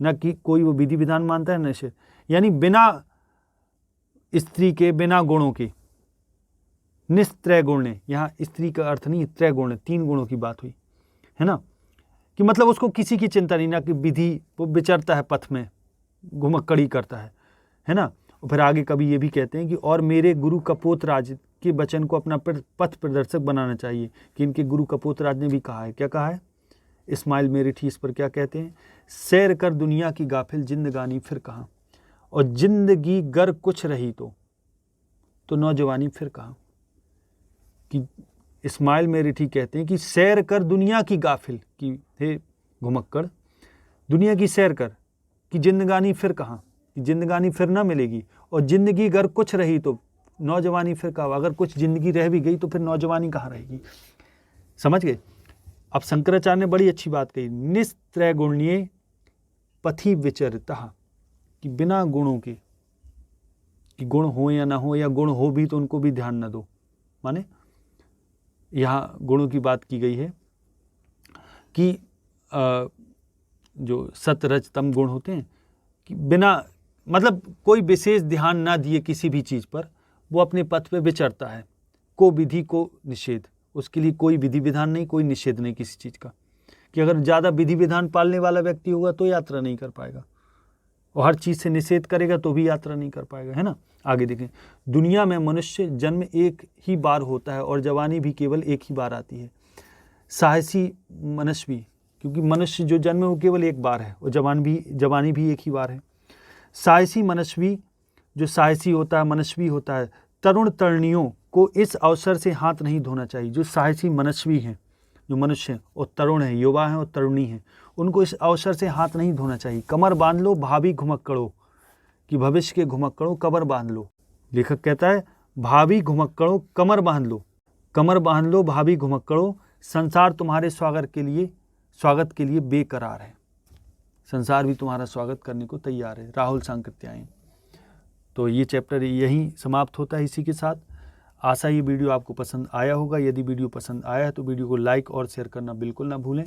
ना कि कोई वो विधि विधान मानता है ना निषेध, यानी बिना स्त्री के, बिना गुणों के। निस्त्रय गुण्य, यहाँ स्त्री का अर्थ नहीं, त्रय गुण, 3 गुणों की बात हुई है ना, कि मतलब उसको किसी की चिंता नहीं, ना कि विधि, वो विचरता है पथ में, घुमक्कड़ी करता है ना। और फिर आगे कभी ये भी कहते हैं कि और मेरे गुरु कपोतराज के वचन को अपना पथ प्रदर्शक बनाना चाहिए, कि इनके गुरु कपोतराज ने भी कहा है। क्या कहा है? इस्माइल मेरठी इस पर क्या कहते हैं? सैर कर दुनिया की गाफिल जिंदगानी फिर कहाँ, और जिंदगी गर कुछ रही तो नौजवानी फिर कहाँ। कि इस्माइल मेरठी कहते हैं कि सैर कर दुनिया की गाफिल, कि हे घुमक्कड़ दुनिया की सैर कर, कि जिंदगानी फिर कहाँ, कि जिंदगानी फिर ना मिलेगी, और जिंदगी अगर कुछ रही तो नौजवानी फिर कहाँ, अगर कुछ जिंदगी रह भी गई तो फिर नौजवानी कहाँ रहेगी। समझ गए? अब शंकराचार्य ने बड़ी अच्छी बात कही, निस्त्रय गुण्ये पथि विचरतः, कि बिना गुणों के, कि गुण हो या ना हो, या गुण हो भी तो उनको भी ध्यान न दो, माने यहाँ गुणों की बात की गई है कि जो सत रज तम गुण होते हैं, कि बिना मतलब कोई विशेष ध्यान ना दिए किसी भी चीज़ पर वो अपने पथ पे विचरता है। को विधि को निषेध, उसके लिए कोई विधि विधान नहीं, कोई निषेध नहीं किसी चीज़ का, कि अगर ज़्यादा विधि विधान पालने वाला व्यक्ति होगा तो यात्रा नहीं कर पाएगा, और हर चीज़ से निषेध करेगा तो भी यात्रा नहीं कर पाएगा, है ना। आगे देखें, दुनिया में मनुष्य जन्म एक ही बार होता है और जवानी भी केवल एक ही बार आती है। साहसी मनस्वी, क्योंकि मनुष्य जो जन्म है वो केवल एक बार है, और जवानी भी एक ही बार है। साहसी मनस्वी, जो साहसी होता है, मनस्वी होता है, तरुण तरुणियों को इस अवसर से हाथ नहीं धोना चाहिए। जो साहसी मनस्वी हैं, जो मनुष्य हैं और तरुण हैं, युवा हैं और तरुणी हैं, उनको इस अवसर से हाथ नहीं धोना चाहिए। कमर बांध लो भावी घुमक्कड़ों, कि भविष्य के घुमक्कड़ों कमर बांध लो। लेखक कहता है भावी घुमक्कड़ों कमर बांध लो भावी घुमक्कड़ों, संसार तुम्हारे स्वागत के लिए बेकरार है। संसार भी तुम्हारा स्वागत करने को तैयार है। राहुल सांकृत्यायन। तो ये चैप्टर यहीं समाप्त होता है इसी के साथ। आशा ये वीडियो आपको पसंद आया होगा। यदि वीडियो पसंद आया है तो वीडियो को लाइक और शेयर करना बिल्कुल ना भूलें।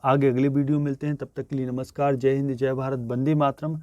आगे अगले वीडियो मिलते हैं, तब तक के लिए नमस्कार। जय हिंद, जय भारत, वंदे मातरम।